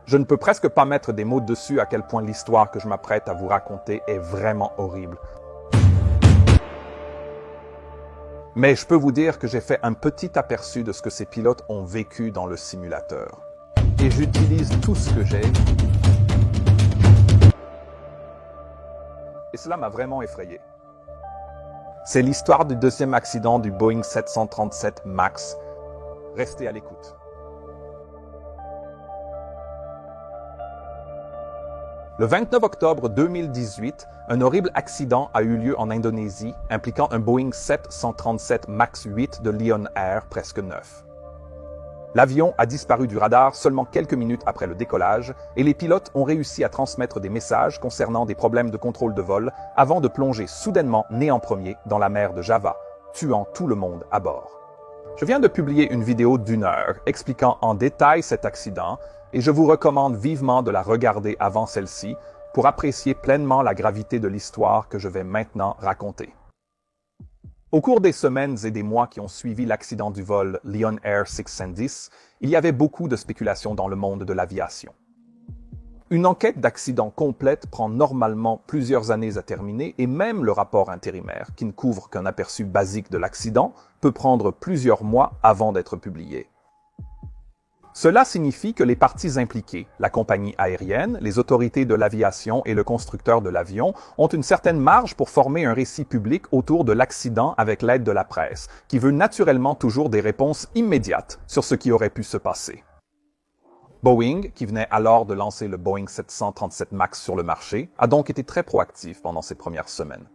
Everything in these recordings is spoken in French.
Je ne peux presque pas mettre des mots dessus à quel point l'histoire que je m'apprête à vous raconter est vraiment horrible. Mais je peux vous dire que j'ai fait un petit aperçu de ce que ces pilotes ont vécu dans le simulateur. Et j'utilise tout ce que j'ai. Et cela m'a vraiment effrayé. C'est l'histoire du deuxième accident du Boeing 737 MAX. Restez à l'écoute. Le 29 octobre 2018, un horrible accident a eu lieu en Indonésie, impliquant un Boeing 737 MAX 8 de Lion Air presque neuf. L'avion a disparu du radar seulement quelques minutes après le décollage et les pilotes ont réussi à transmettre des messages concernant des problèmes de contrôle de vol avant de plonger soudainement néant premier dans la mer de Java, tuant tout le monde à bord. Je viens de publier une vidéo d'1 heure expliquant en détail cet accident et je vous recommande vivement de la regarder avant celle-ci pour apprécier pleinement la gravité de l'histoire que je vais maintenant raconter. Au cours des semaines et des mois qui ont suivi l'accident du vol Lion Air 610, il y avait beaucoup de spéculations dans le monde de l'aviation. Une enquête d'accident complète prend normalement plusieurs années à terminer et même le rapport intérimaire, qui ne couvre qu'un aperçu basique de l'accident, peut prendre plusieurs mois avant d'être publié. Cela signifie que les parties impliquées, la compagnie aérienne, les autorités de l'aviation et le constructeur de l'avion, ont une certaine marge pour former un récit public autour de l'accident avec l'aide de la presse, qui veut naturellement toujours des réponses immédiates sur ce qui aurait pu se passer. Boeing, qui venait alors de lancer le Boeing 737 MAX sur le marché, a donc été très proactif pendant ces premières semaines.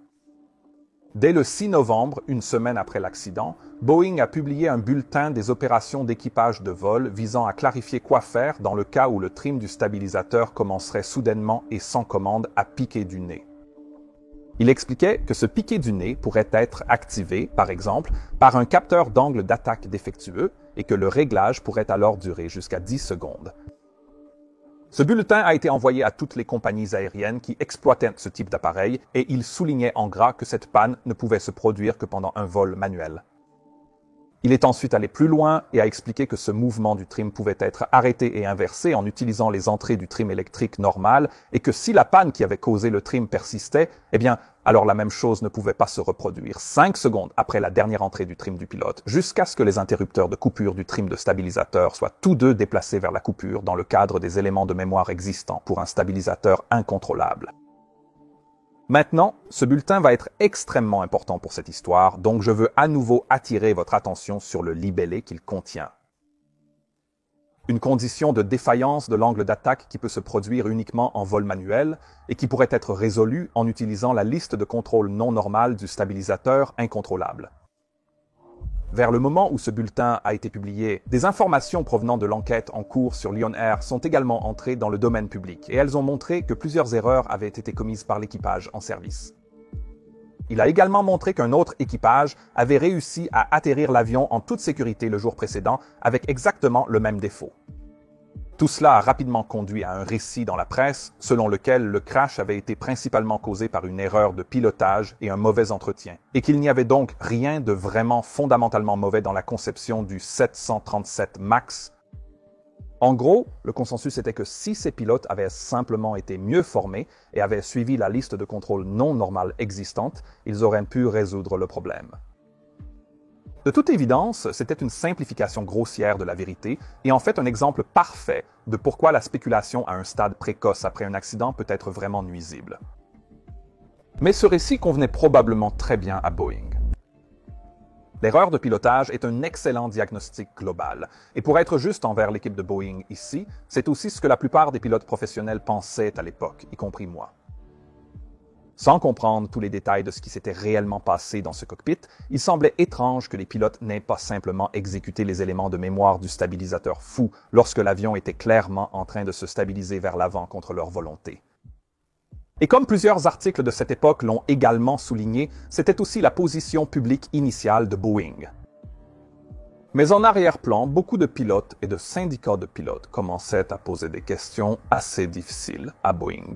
Dès le 6 novembre, une semaine après l'accident, Boeing a publié un bulletin des opérations d'équipage de vol visant à clarifier quoi faire dans le cas où le trim du stabilisateur commencerait soudainement et sans commande à piquer du nez. Il expliquait que ce piquer du nez pourrait être activé, par exemple, par un capteur d'angle d'attaque défectueux et que le réglage pourrait alors durer jusqu'à 10 secondes. Ce bulletin a été envoyé à toutes les compagnies aériennes qui exploitaient ce type d'appareil et il soulignait en gras que cette panne ne pouvait se produire que pendant un vol manuel. Il est ensuite allé plus loin et a expliqué que ce mouvement du trim pouvait être arrêté et inversé en utilisant les entrées du trim électrique normal et que si la panne qui avait causé le trim persistait, alors la même chose ne pouvait pas se reproduire 5 secondes après la dernière entrée du trim du pilote, jusqu'à ce que les interrupteurs de coupure du trim de stabilisateur soient tous deux déplacés vers la coupure dans le cadre des éléments de mémoire existants pour un stabilisateur incontrôlable. Maintenant, ce bulletin va être extrêmement important pour cette histoire, donc je veux à nouveau attirer votre attention sur le libellé qu'il contient. Une condition de défaillance de l'angle d'attaque qui peut se produire uniquement en vol manuel et qui pourrait être résolue en utilisant la liste de contrôle non normale du stabilisateur incontrôlable. Vers le moment où ce bulletin a été publié, des informations provenant de l'enquête en cours sur Lion Air sont également entrées dans le domaine public et elles ont montré que plusieurs erreurs avaient été commises par l'équipage en service. Il a également montré qu'un autre équipage avait réussi à atterrir l'avion en toute sécurité le jour précédent avec exactement le même défaut. Tout cela a rapidement conduit à un récit dans la presse selon lequel le crash avait été principalement causé par une erreur de pilotage et un mauvais entretien, et qu'il n'y avait donc rien de vraiment fondamentalement mauvais dans la conception du 737 MAX. En gros, le consensus était que si ces pilotes avaient simplement été mieux formés et avaient suivi la liste de contrôle non normale existante, ils auraient pu résoudre le problème. De toute évidence, c'était une simplification grossière de la vérité et en fait un exemple parfait de pourquoi la spéculation à un stade précoce après un accident peut être vraiment nuisible. Mais ce récit convenait probablement très bien à Boeing. L'erreur de pilotage est un excellent diagnostic global. Et pour être juste envers l'équipe de Boeing ici, c'est aussi ce que la plupart des pilotes professionnels pensaient à l'époque, y compris moi. Sans comprendre tous les détails de ce qui s'était réellement passé dans ce cockpit, il semblait étrange que les pilotes n'aient pas simplement exécuté les éléments de mémoire du stabilisateur fou lorsque l'avion était clairement en train de se stabiliser vers l'avant contre leur volonté. Et comme plusieurs articles de cette époque l'ont également souligné, c'était aussi la position publique initiale de Boeing. Mais en arrière-plan, beaucoup de pilotes et de syndicats de pilotes commençaient à poser des questions assez difficiles à Boeing.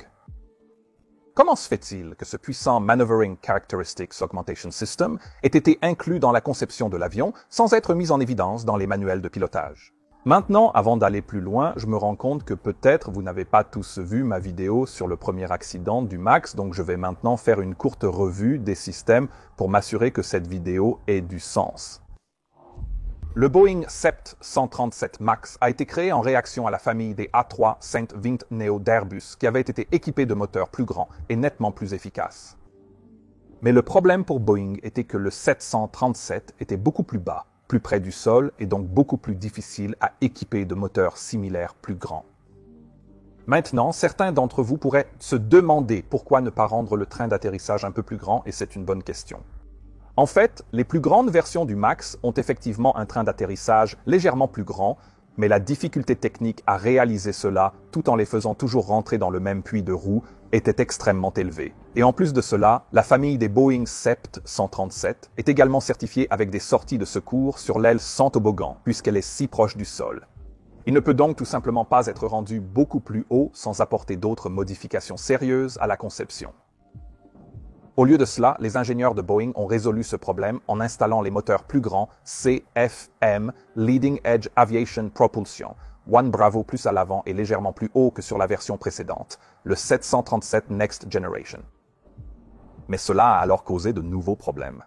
Comment se fait-il que ce puissant Maneuvering Characteristics Augmentation System ait été inclus dans la conception de l'avion sans être mis en évidence dans les manuels de pilotage? Maintenant, avant d'aller plus loin, je me rends compte que peut-être vous n'avez pas tous vu ma vidéo sur le premier accident du MAX, donc je vais maintenant faire une courte revue des systèmes pour m'assurer que cette vidéo ait du sens. Le Boeing 737 MAX a été créé en réaction à la famille des A3 Saint Vint Neo d'Airbus, qui avait été équipé de moteurs plus grands et nettement plus efficaces. Mais le problème pour Boeing était que le 737 était beaucoup plus bas, plus près du sol et donc beaucoup plus difficile à équiper de moteurs similaires plus grands. Maintenant, certains d'entre vous pourraient se demander pourquoi ne pas rendre le train d'atterrissage un peu plus grand, et c'est une bonne question. En fait, les plus grandes versions du MAX ont effectivement un train d'atterrissage légèrement plus grand, mais la difficulté technique à réaliser cela, tout en les faisant toujours rentrer dans le même puits de roue, était extrêmement élevée. Et en plus de cela, la famille des Boeing 737 est également certifiée avec des sorties de secours sur l'aile sans toboggan, puisqu'elle est si proche du sol. Il ne peut donc tout simplement pas être rendu beaucoup plus haut sans apporter d'autres modifications sérieuses à la conception. Au lieu de cela, les ingénieurs de Boeing ont résolu ce problème en installant les moteurs plus grands CFM Leading Edge Aviation Propulsion, One Bravo plus à l'avant et légèrement plus haut que sur la version précédente, le 737 Next Generation. Mais cela a alors causé de nouveaux problèmes.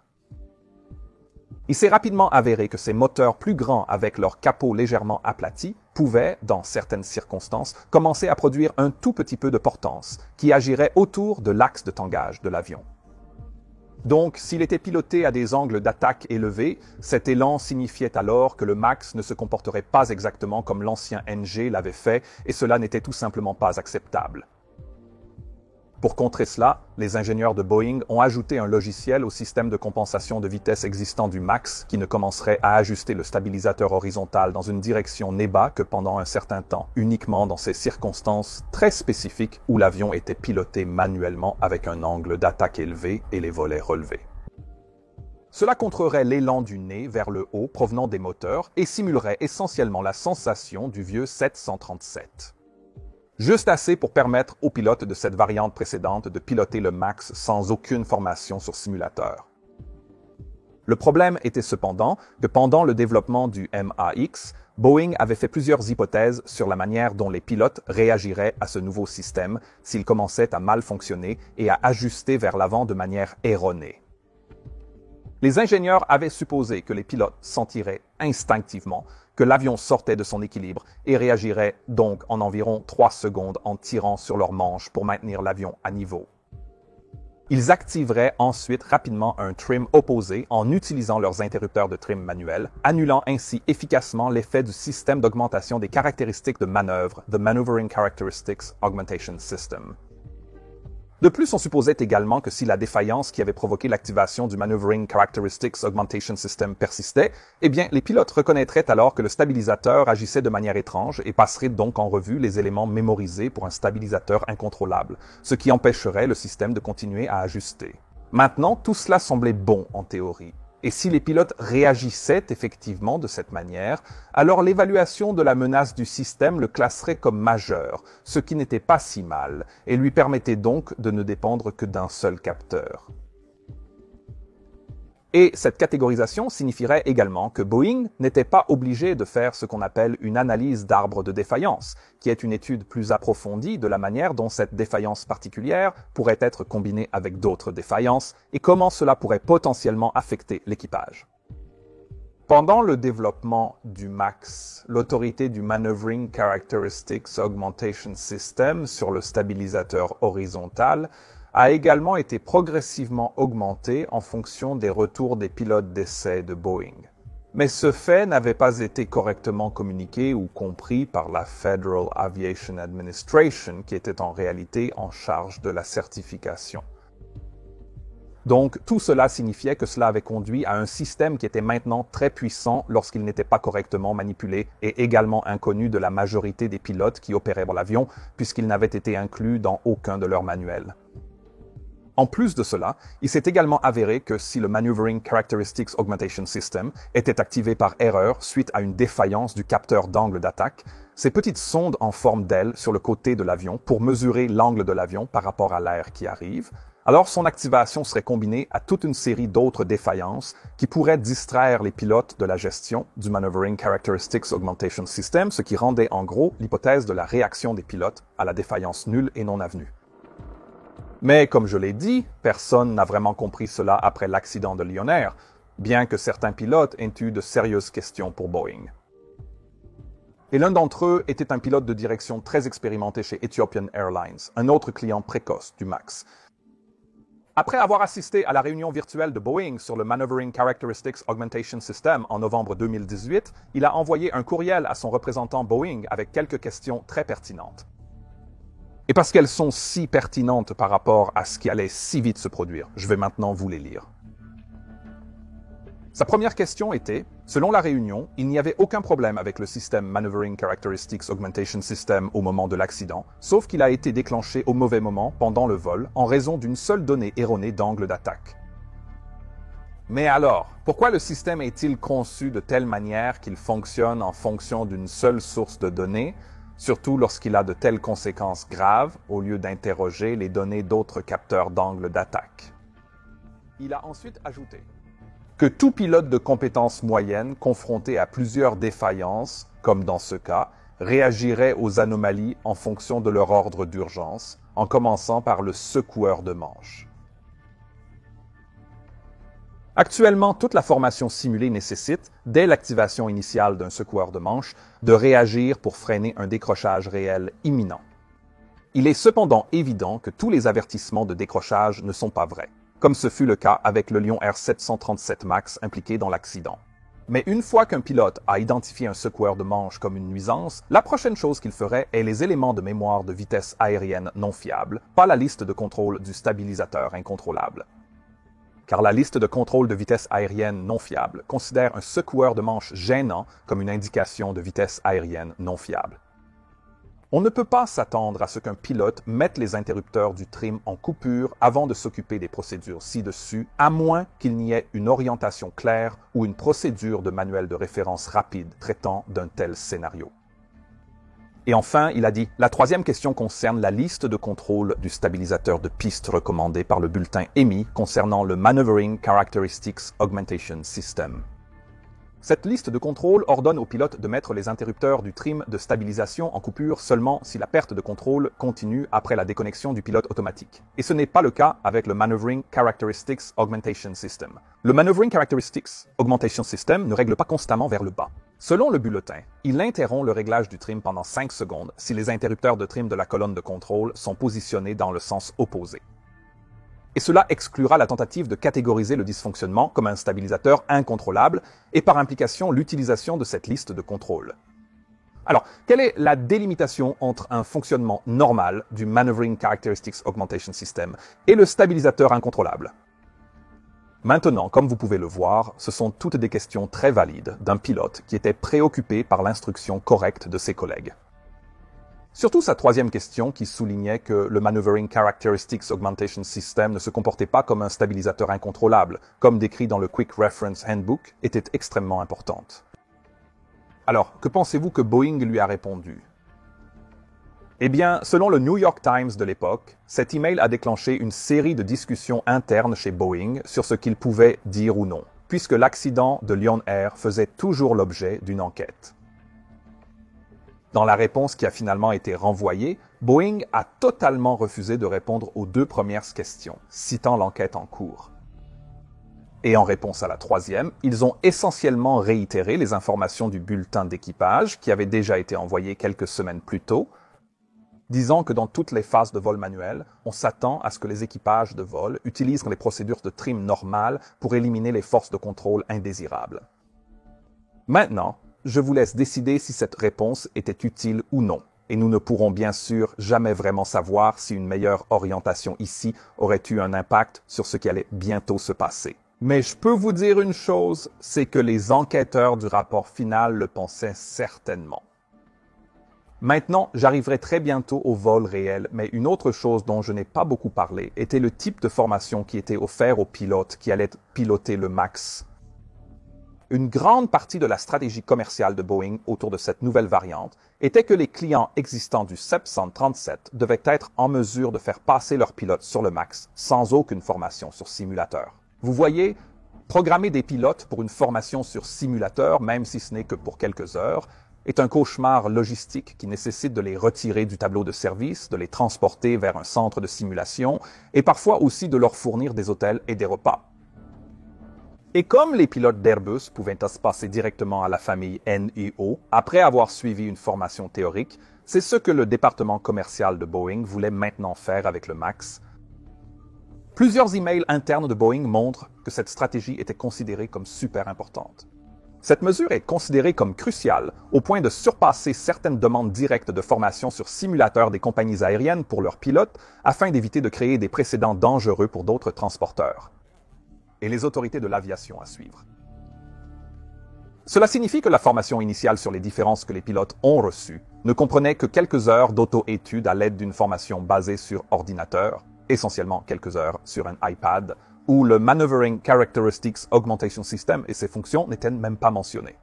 Il s'est rapidement avéré que ces moteurs plus grands avec leur capot légèrement aplati pouvaient, dans certaines circonstances, commencer à produire un tout petit peu de portance qui agirait autour de l'axe de tangage de l'avion. Donc, s'il était piloté à des angles d'attaque élevés, cet élan signifiait alors que le MAX ne se comporterait pas exactement comme l'ancien NG l'avait fait, et cela n'était tout simplement pas acceptable. Pour contrer cela, les ingénieurs de Boeing ont ajouté un logiciel au système de compensation de vitesse existant du MAX qui ne commencerait à ajuster le stabilisateur horizontal dans une direction n'est bas que pendant un certain temps, uniquement dans ces circonstances très spécifiques où l'avion était piloté manuellement avec un angle d'attaque élevé et les volets relevés. Cela contrerait l'élan du nez vers le haut provenant des moteurs et simulerait essentiellement la sensation du vieux 737. Juste assez pour permettre aux pilotes de cette variante précédente de piloter le MAX sans aucune formation sur simulateur. Le problème était cependant que pendant le développement du MAX, Boeing avait fait plusieurs hypothèses sur la manière dont les pilotes réagiraient à ce nouveau système s'il commençait à mal fonctionner et à ajuster vers l'avant de manière erronée. Les ingénieurs avaient supposé que les pilotes sentiraient instinctivement que l'avion sortait de son équilibre et réagirait donc en environ 3 secondes en tirant sur leurs manches pour maintenir l'avion à niveau. Ils activeraient ensuite rapidement un trim opposé en utilisant leurs interrupteurs de trim manuels, annulant ainsi efficacement l'effet du système d'augmentation des caractéristiques de manœuvre, The Maneuvering Characteristics Augmentation System. De plus, on supposait également que si la défaillance qui avait provoqué l'activation du Maneuvering Characteristics Augmentation System persistait, eh bien, les pilotes reconnaîtraient alors que le stabilisateur agissait de manière étrange et passeraient donc en revue les éléments mémorisés pour un stabilisateur incontrôlable, ce qui empêcherait le système de continuer à ajuster. Maintenant, tout cela semblait bon en théorie. Et si les pilotes réagissaient effectivement de cette manière, alors l'évaluation de la menace du système le classerait comme majeur, ce qui n'était pas si mal, et lui permettait donc de ne dépendre que d'un seul capteur. Et cette catégorisation signifierait également que Boeing n'était pas obligé de faire ce qu'on appelle une analyse d'arbre de défaillance, qui est une étude plus approfondie de la manière dont cette défaillance particulière pourrait être combinée avec d'autres défaillances et comment cela pourrait potentiellement affecter l'équipage. Pendant le développement du MAX, l'autorité du Maneuvering Characteristics Augmentation System sur le stabilisateur horizontal a également été progressivement augmenté en fonction des retours des pilotes d'essai de Boeing. Mais ce fait n'avait pas été correctement communiqué ou compris par la Federal Aviation Administration, qui était en réalité en charge de la certification. Donc, tout cela signifiait que cela avait conduit à un système qui était maintenant très puissant lorsqu'il n'était pas correctement manipulé et également inconnu de la majorité des pilotes qui opéraient l'avion, puisqu'il n'avait été inclus dans aucun de leurs manuels. En plus de cela, il s'est également avéré que si le Maneuvering Characteristics Augmentation System était activé par erreur suite à une défaillance du capteur d'angle d'attaque, ces petites sondes en forme d'aile sur le côté de l'avion pour mesurer l'angle de l'avion par rapport à l'air qui arrive, Alors son activation serait combinée à toute une série d'autres défaillances qui pourraient distraire les pilotes de la gestion du Maneuvering Characteristics Augmentation System, ce qui rendait en gros l'hypothèse de la réaction des pilotes à la défaillance nulle et non avenue. Mais comme je l'ai dit, personne n'a vraiment compris cela après l'accident de Lion Air, bien que certains pilotes aient eu de sérieuses questions pour Boeing. Et l'un d'entre eux était un pilote de direction très expérimenté chez Ethiopian Airlines, un autre client précoce du MAX. Après avoir assisté à la réunion virtuelle de Boeing sur le Maneuvering Characteristics Augmentation System en novembre 2018, il a envoyé un courriel à son représentant Boeing avec quelques questions très pertinentes. Et parce qu'elles sont si pertinentes par rapport à ce qui allait si vite se produire, je vais maintenant vous les lire. Sa première question était, selon la réunion, il n'y avait aucun problème avec le système Maneuvering Characteristics Augmentation System au moment de l'accident, sauf qu'il a été déclenché au mauvais moment pendant le vol en raison d'une seule donnée erronée d'angle d'attaque. Mais alors, pourquoi le système est-il conçu de telle manière qu'il fonctionne en fonction d'une seule source de données, surtout lorsqu'il a de telles conséquences graves, au lieu d'interroger les données d'autres capteurs d'angle d'attaque? Il a ensuite ajouté que tout pilote de compétences moyennes confronté à plusieurs défaillances, comme dans ce cas, réagirait aux anomalies en fonction de leur ordre d'urgence, en commençant par le secoueur de manche. Actuellement, toute la formation simulée nécessite, dès l'activation initiale d'un secoueur de manche, de réagir pour freiner un décrochage réel imminent. Il est cependant évident que tous les avertissements de décrochage ne sont pas vrais, comme ce fut le cas avec le Lion Air 737 MAX impliqué dans l'accident. Mais une fois qu'un pilote a identifié un secoueur de manche comme une nuisance, la prochaine chose qu'il ferait est les éléments de mémoire de vitesse aérienne non fiables, pas la liste de contrôle du stabilisateur incontrôlable. Car la liste de contrôle de vitesse aérienne non fiable considère un secoueur de manche gênant comme une indication de vitesse aérienne non fiable. On ne peut pas s'attendre à ce qu'un pilote mette les interrupteurs du trim en coupure avant de s'occuper des procédures ci-dessus, à moins qu'il n'y ait une orientation claire ou une procédure de manuel de référence rapide traitant d'un tel scénario. Et enfin, il a dit, la troisième question concerne la liste de contrôle du stabilisateur de piste recommandé par le bulletin EMI concernant le Maneuvering Characteristics Augmentation System. Cette liste de contrôle ordonne au pilote de mettre les interrupteurs du trim de stabilisation en coupure seulement si la perte de contrôle continue après la déconnexion du pilote automatique. Et ce n'est pas le cas avec le Maneuvering Characteristics Augmentation System. Le Maneuvering Characteristics Augmentation System ne règle pas constamment vers le bas. Selon le bulletin, il interrompt le réglage du trim pendant 5 secondes si les interrupteurs de trim de la colonne de contrôle sont positionnés dans le sens opposé. Et cela exclura la tentative de catégoriser le dysfonctionnement comme un stabilisateur incontrôlable et par implication l'utilisation de cette liste de contrôle. Alors, quelle est la délimitation entre un fonctionnement normal du Maneuvering Characteristics Augmentation System et le stabilisateur incontrôlable? Maintenant, comme vous pouvez le voir, ce sont toutes des questions très valides d'un pilote qui était préoccupé par l'instruction correcte de ses collègues. Surtout sa troisième question qui soulignait que le Maneuvering Characteristics Augmentation System ne se comportait pas comme un stabilisateur incontrôlable, comme décrit dans le Quick Reference Handbook, était extrêmement importante. Alors, que pensez-vous que Boeing lui a répondu? Eh bien, selon le New York Times de l'époque, cet email a déclenché une série de discussions internes chez Boeing sur ce qu'il pouvait dire ou non, puisque l'accident de Lion Air faisait toujours l'objet d'une enquête. Dans la réponse qui a finalement été renvoyée, Boeing a totalement refusé de répondre aux 2 premières questions, citant l'enquête en cours. Et en réponse à la troisième, ils ont essentiellement réitéré les informations du bulletin d'équipage qui avait déjà été envoyé quelques semaines plus tôt, disant que dans toutes les phases de vol manuel, on s'attend à ce que les équipages de vol utilisent les procédures de trim normales pour éliminer les forces de contrôle indésirables. Maintenant, je vous laisse décider si cette réponse était utile ou non, et nous ne pourrons bien sûr jamais vraiment savoir si une meilleure orientation ici aurait eu un impact sur ce qui allait bientôt se passer. Mais je peux vous dire une chose, c'est que les enquêteurs du rapport final le pensaient certainement. Maintenant, j'arriverai très bientôt au vol réel, mais une autre chose dont je n'ai pas beaucoup parlé était le type de formation qui était offert aux pilotes qui allaient piloter le MAX. Une grande partie de la stratégie commerciale de Boeing autour de cette nouvelle variante était que les clients existants du 737 devaient être en mesure de faire passer leurs pilotes sur le MAX sans aucune formation sur simulateur. Vous voyez, programmer des pilotes pour une formation sur simulateur, même si ce n'est que pour quelques heures, est un cauchemar logistique qui nécessite de les retirer du tableau de service, de les transporter vers un centre de simulation et parfois aussi de leur fournir des hôtels et des repas. Et comme les pilotes d'Airbus pouvaient se passer directement à la famille NEO après avoir suivi une formation théorique, c'est ce que le département commercial de Boeing voulait maintenant faire avec le MAX. Plusieurs emails internes de Boeing montrent que cette stratégie était considérée comme super importante. Cette mesure est considérée comme cruciale au point de surpasser certaines demandes directes de formation sur simulateur des compagnies aériennes pour leurs pilotes afin d'éviter de créer des précédents dangereux pour d'autres transporteurs et les autorités de l'aviation à suivre. Cela signifie que la formation initiale sur les différences que les pilotes ont reçues ne comprenait que quelques heures d'auto-étude à l'aide d'une formation basée sur ordinateur, essentiellement quelques heures sur un iPad, où le Maneuvering Characteristics Augmentation System et ses fonctions n'étaient même pas mentionnées.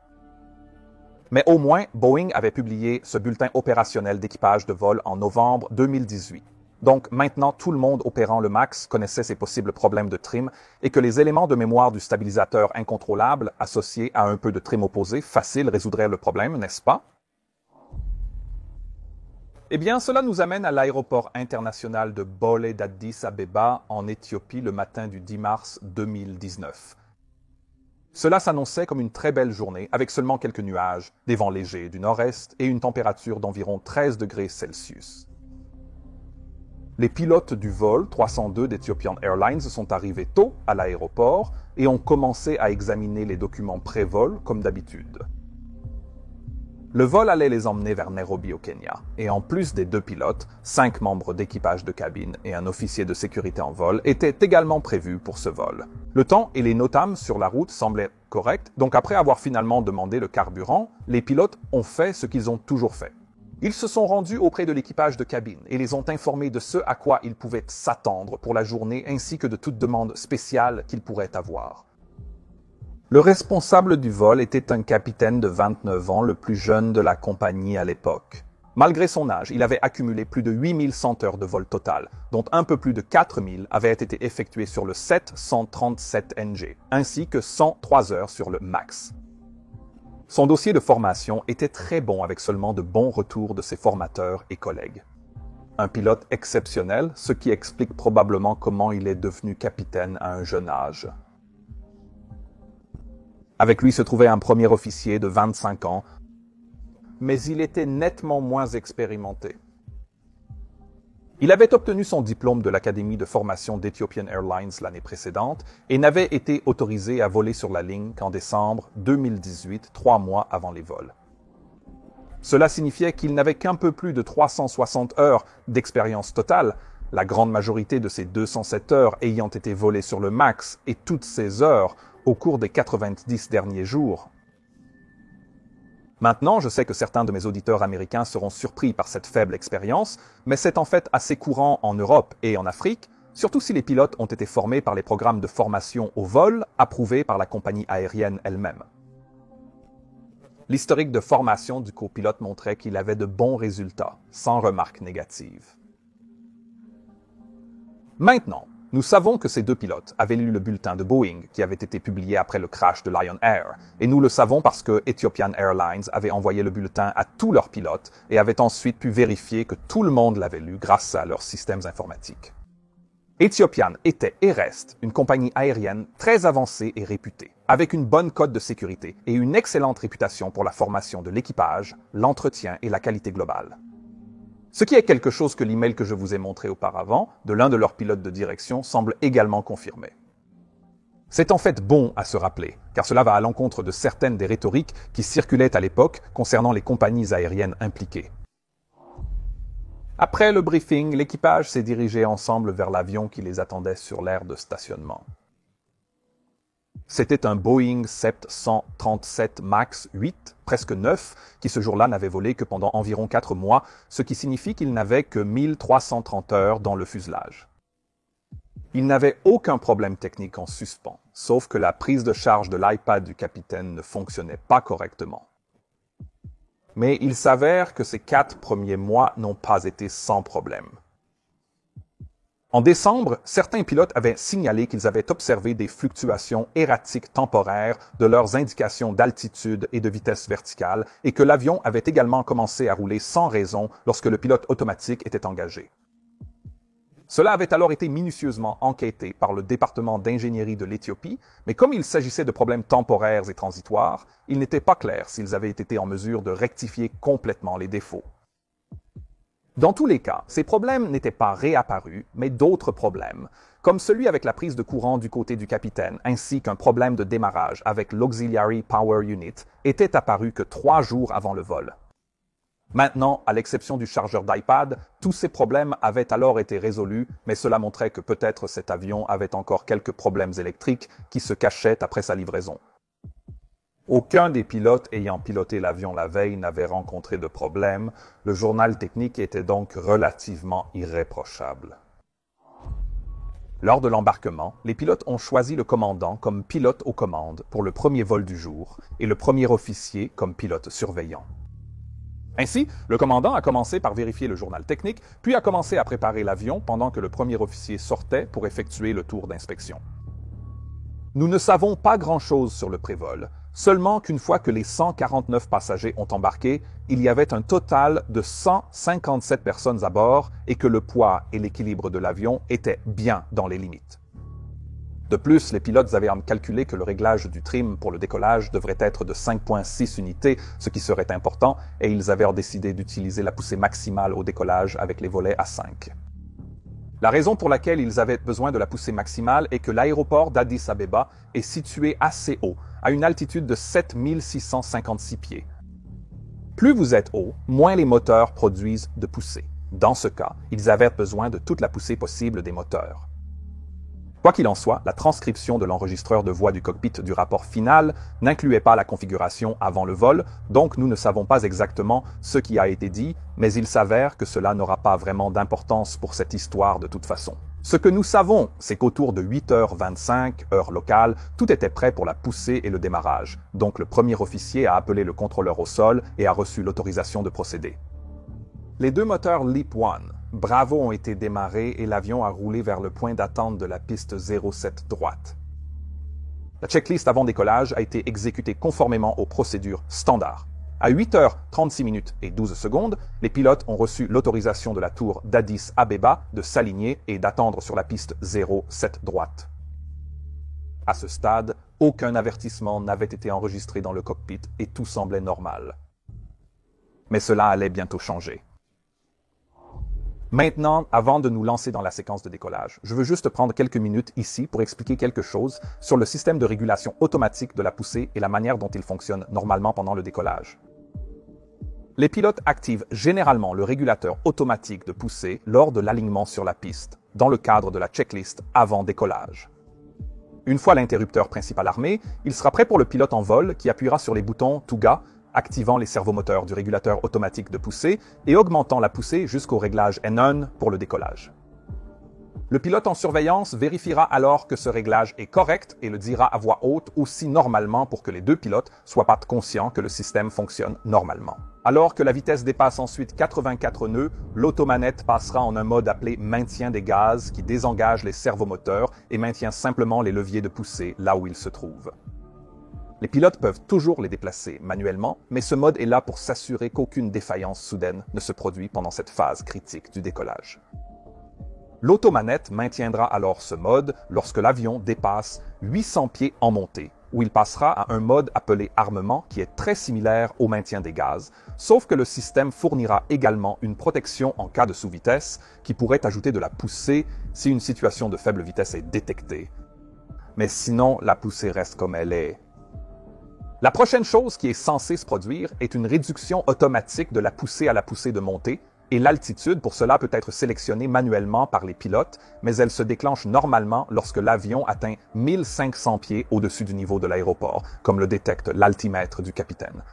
Mais au moins, Boeing avait publié ce bulletin opérationnel d'équipage de vol en novembre 2018. Donc maintenant, tout le monde opérant le MAX connaissait ses possibles problèmes de trim et que les éléments de mémoire du stabilisateur incontrôlable associés à un peu de trim opposé facile résoudrait le problème, n'est-ce pas? Eh bien, cela nous amène à l'aéroport international de Bole d'Addis Abeba en Éthiopie le matin du 10 mars 2019. Cela s'annonçait comme une très belle journée avec seulement quelques nuages, des vents légers du nord-est et une température d'environ 13 degrés Celsius. Les pilotes du vol 302 d'Ethiopian Airlines sont arrivés tôt à l'aéroport et ont commencé à examiner les documents pré-vol comme d'habitude. Le vol allait les emmener vers Nairobi au Kenya, et en plus des 2 pilotes, 5 membres d'équipage de cabine et un officier de sécurité en vol étaient également prévus pour ce vol. Le temps et les NOTAM sur la route semblaient corrects, donc après avoir finalement demandé le carburant, les pilotes ont fait ce qu'ils ont toujours fait. Ils se sont rendus auprès de l'équipage de cabine et les ont informés de ce à quoi ils pouvaient s'attendre pour la journée ainsi que de toute demande spéciale qu'ils pourraient avoir. Le responsable du vol était un capitaine de 29 ans, le plus jeune de la compagnie à l'époque. Malgré son âge, il avait accumulé plus de 8100 heures de vol total, dont un peu plus de 4000 avaient été effectuées sur le 737NG, ainsi que 103 heures sur le MAX. Son dossier de formation était très bon avec seulement de bons retours de ses formateurs et collègues. Un pilote exceptionnel, ce qui explique probablement comment il est devenu capitaine à un jeune âge. Avec lui se trouvait un premier officier de 25 ans, mais il était nettement moins expérimenté. Il avait obtenu son diplôme de l'Académie de formation d'Ethiopian Airlines l'année précédente et n'avait été autorisé à voler sur la ligne qu'en décembre 2018, 3 mois avant les vols. Cela signifiait qu'il n'avait qu'un peu plus de 360 heures d'expérience totale, la grande majorité de ces 207 heures ayant été volées sur le MAX et toutes ces heures au cours des 90 derniers jours. Maintenant, je sais que certains de mes auditeurs américains seront surpris par cette faible expérience, mais c'est en fait assez courant en Europe et en Afrique, surtout si les pilotes ont été formés par les programmes de formation au vol approuvés par la compagnie aérienne elle-même. L'historique de formation du copilote montrait qu'il avait de bons résultats, sans remarques négatives. Maintenant, nous savons que ces 2 pilotes avaient lu le bulletin de Boeing qui avait été publié après le crash de Lion Air, et nous le savons parce que Ethiopian Airlines avait envoyé le bulletin à tous leurs pilotes et avait ensuite pu vérifier que tout le monde l'avait lu grâce à leurs systèmes informatiques. Ethiopian était et reste une compagnie aérienne très avancée et réputée, avec une bonne cote de sécurité et une excellente réputation pour la formation de l'équipage, l'entretien et la qualité globale. Ce qui est quelque chose que l'email que je vous ai montré auparavant, de l'un de leurs pilotes de direction, semble également confirmer. C'est en fait bon à se rappeler, car cela va à l'encontre de certaines des rhétoriques qui circulaient à l'époque concernant les compagnies aériennes impliquées. Après le briefing, l'équipage s'est dirigé ensemble vers l'avion qui les attendait sur l'aire de stationnement. C'était un Boeing 737 MAX 8, presque neuf, qui ce jour-là n'avait volé que pendant environ 4 mois, ce qui signifie qu'il n'avait que 1330 heures dans le fuselage. Il n'avait aucun problème technique en suspens, sauf que la prise de charge de l'iPad du capitaine ne fonctionnait pas correctement. Mais il s'avère que ces 4 premiers mois n'ont pas été sans problème. En décembre, certains pilotes avaient signalé qu'ils avaient observé des fluctuations erratiques temporaires de leurs indications d'altitude et de vitesse verticale et que l'avion avait également commencé à rouler sans raison lorsque le pilote automatique était engagé. Cela avait alors été minutieusement enquêté par le département d'ingénierie de l'Éthiopie, mais comme il s'agissait de problèmes temporaires et transitoires, il n'était pas clair s'ils avaient été en mesure de rectifier complètement les défauts. Dans tous les cas, ces problèmes n'étaient pas réapparus, mais d'autres problèmes, comme celui avec la prise de courant du côté du capitaine, ainsi qu'un problème de démarrage avec l'Auxiliary Power Unit, étaient apparus que 3 jours avant le vol. Maintenant, à l'exception du chargeur d'iPad, tous ces problèmes avaient alors été résolus, mais cela montrait que peut-être cet avion avait encore quelques problèmes électriques qui se cachaient après sa livraison. Aucun des pilotes ayant piloté l'avion la veille n'avait rencontré de problème. Le journal technique était donc relativement irréprochable. Lors de l'embarquement, les pilotes ont choisi le commandant comme pilote aux commandes pour le premier vol du jour et le premier officier comme pilote surveillant. Ainsi, le commandant a commencé par vérifier le journal technique, puis a commencé à préparer l'avion pendant que le premier officier sortait pour effectuer le tour d'inspection. Nous ne savons pas grand-chose sur le prévol, seulement qu'une fois que les 149 passagers ont embarqué, il y avait un total de 157 personnes à bord et que le poids et l'équilibre de l'avion étaient bien dans les limites. De plus, les pilotes avaient calculé que le réglage du trim pour le décollage devrait être de 5,6 unités, ce qui serait important, et ils avaient décidé d'utiliser la poussée maximale au décollage avec les volets à 5. La raison pour laquelle ils avaient besoin de la poussée maximale est que l'aéroport d'Addis Abeba est situé assez haut, à une altitude de 7656 pieds. Plus vous êtes haut, moins les moteurs produisent de poussée. Dans ce cas, ils avaient besoin de toute la poussée possible des moteurs. Quoi qu'il en soit, la transcription de l'enregistreur de voix du cockpit du rapport final n'incluait pas la configuration avant le vol, donc nous ne savons pas exactement ce qui a été dit, mais il s'avère que cela n'aura pas vraiment d'importance pour cette histoire de toute façon. Ce que nous savons, c'est qu'autour de 8h25, heure locale, tout était prêt pour la poussée et le démarrage, donc le premier officier a appelé le contrôleur au sol et a reçu l'autorisation de procéder. Les 2 moteurs Leap 1 Bravo ont été démarrés et l'avion a roulé vers le point d'attente de la piste 07 droite. La checklist avant décollage a été exécutée conformément aux procédures standards. À 8h36 et 12 secondes, les pilotes ont reçu l'autorisation de la tour d'Addis Abeba de s'aligner et d'attendre sur la piste 07 droite. À ce stade, aucun avertissement n'avait été enregistré dans le cockpit et tout semblait normal. Mais cela allait bientôt changer. Maintenant, avant de nous lancer dans la séquence de décollage, je veux juste prendre quelques minutes ici pour expliquer quelque chose sur le système de régulation automatique de la poussée et la manière dont il fonctionne normalement pendant le décollage. Les pilotes activent généralement le régulateur automatique de poussée lors de l'alignement sur la piste, dans le cadre de la checklist avant décollage. Une fois l'interrupteur principal armé, il sera prêt pour le pilote en vol qui appuiera sur les boutons Touga, activant les servomoteurs du régulateur automatique de poussée et augmentant la poussée jusqu'au réglage N1 pour le décollage. Le pilote en surveillance vérifiera alors que ce réglage est correct et le dira à voix haute aussi normalement pour que les 2 pilotes soient pas conscients que le système fonctionne normalement. Alors que la vitesse dépasse ensuite 84 nœuds, l'automanette passera en un mode appelé maintien des gaz qui désengage les servomoteurs et maintient simplement les leviers de poussée là où ils se trouvent. Les pilotes peuvent toujours les déplacer manuellement, mais ce mode est là pour s'assurer qu'aucune défaillance soudaine ne se produit pendant cette phase critique du décollage. L'automanette maintiendra alors ce mode lorsque l'avion dépasse 800 pieds en montée, où il passera à un mode appelé armement qui est très similaire au maintien des gaz, sauf que le système fournira également une protection en cas de sous-vitesse qui pourrait ajouter de la poussée si une situation de faible vitesse est détectée. Mais sinon, la poussée reste comme elle est. La prochaine chose qui est censée se produire est une réduction automatique de la poussée à la poussée de montée, et l'altitude pour cela peut être sélectionnée manuellement par les pilotes, mais elle se déclenche normalement lorsque l'avion atteint 1500 pieds au-dessus du niveau de l'aéroport, comme le détecte l'altimètre du capitaine.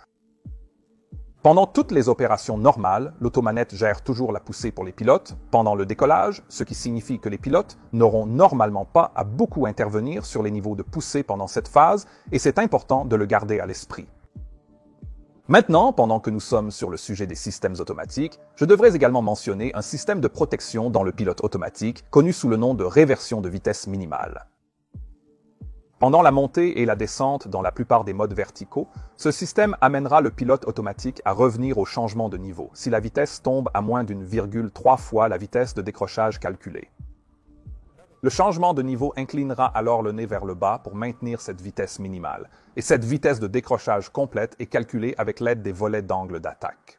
Pendant toutes les opérations normales, l'automanette gère toujours la poussée pour les pilotes pendant le décollage, ce qui signifie que les pilotes n'auront normalement pas à beaucoup intervenir sur les niveaux de poussée pendant cette phase, et c'est important de le garder à l'esprit. Maintenant, pendant que nous sommes sur le sujet des systèmes automatiques, je devrais également mentionner un système de protection dans le pilote automatique, connu sous le nom de réversion de vitesse minimale. Pendant la montée et la descente dans la plupart des modes verticaux, ce système amènera le pilote automatique à revenir au changement de niveau si la vitesse tombe à moins d'1,3 fois la vitesse de décrochage calculée. Le changement de niveau inclinera alors le nez vers le bas pour maintenir cette vitesse minimale, et cette vitesse de décrochage complète est calculée avec l'aide des volets d'angle d'attaque.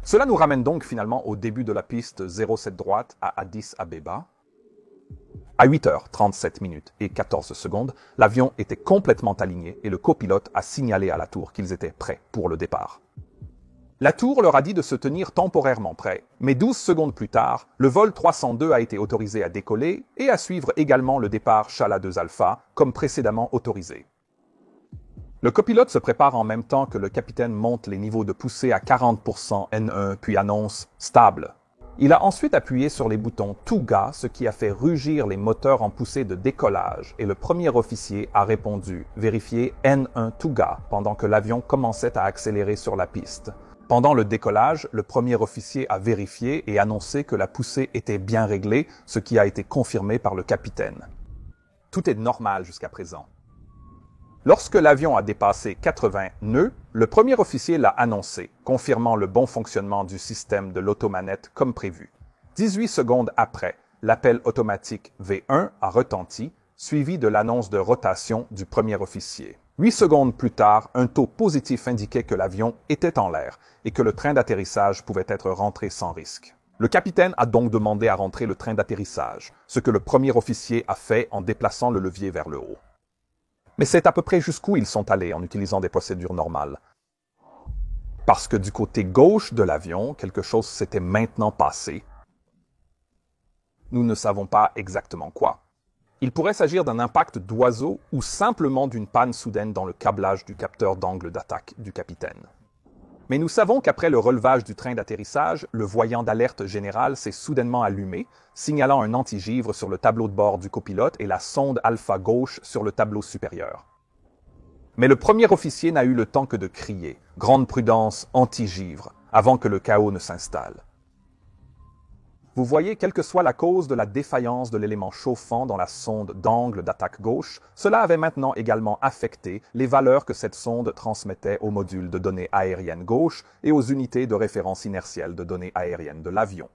Cela nous ramène donc finalement au début de la piste 07 droite à Addis Abeba. À 8h37 et 14 secondes, l'avion était complètement aligné et le copilote a signalé à la tour qu'ils étaient prêts pour le départ. La tour leur a dit de se tenir temporairement prêts, mais 12 secondes plus tard, le vol 302 a été autorisé à décoller et à suivre également le départ Chala 2 Alpha, comme précédemment autorisé. Le copilote se prépare en même temps que le capitaine monte les niveaux de poussée à 40% N1 puis annonce « stable ». Il a ensuite appuyé sur les boutons Touga, ce qui a fait rugir les moteurs en poussée de décollage, et le premier officier a répondu « Vérifiez N1 Touga » pendant que l'avion commençait à accélérer sur la piste. Pendant le décollage, le premier officier a vérifié et annoncé que la poussée était bien réglée, ce qui a été confirmé par le capitaine. Tout est normal jusqu'à présent. Lorsque l'avion a dépassé 80 nœuds, le premier officier l'a annoncé, confirmant le bon fonctionnement du système de l'automanette comme prévu. 18 secondes après, l'appel automatique V1 a retenti, suivi de l'annonce de rotation du premier officier. 8 secondes plus tard, un taux positif indiquait que l'avion était en l'air et que le train d'atterrissage pouvait être rentré sans risque. Le capitaine a donc demandé à rentrer le train d'atterrissage, ce que le premier officier a fait en déplaçant le levier vers le haut. Mais c'est à peu près jusqu'où ils sont allés en utilisant des procédures normales. Parce que du côté gauche de l'avion, quelque chose s'était maintenant passé. Nous ne savons pas exactement quoi. Il pourrait s'agir d'un impact d'oiseau ou simplement d'une panne soudaine dans le câblage du capteur d'angle d'attaque du capitaine. Mais nous savons qu'après le relevage du train d'atterrissage, le voyant d'alerte générale s'est soudainement allumé, signalant un antigivre sur le tableau de bord du copilote et la sonde alpha gauche sur le tableau supérieur. Mais le premier officier n'a eu le temps que de crier « Grande prudence, antigivre » avant que le chaos ne s'installe. Vous voyez, quelle que soit la cause de la défaillance de l'élément chauffant dans la sonde d'angle d'attaque gauche, cela avait maintenant également affecté les valeurs que cette sonde transmettait au module de données aériennes gauche et aux unités de référence inertielle de données aériennes de l'avion.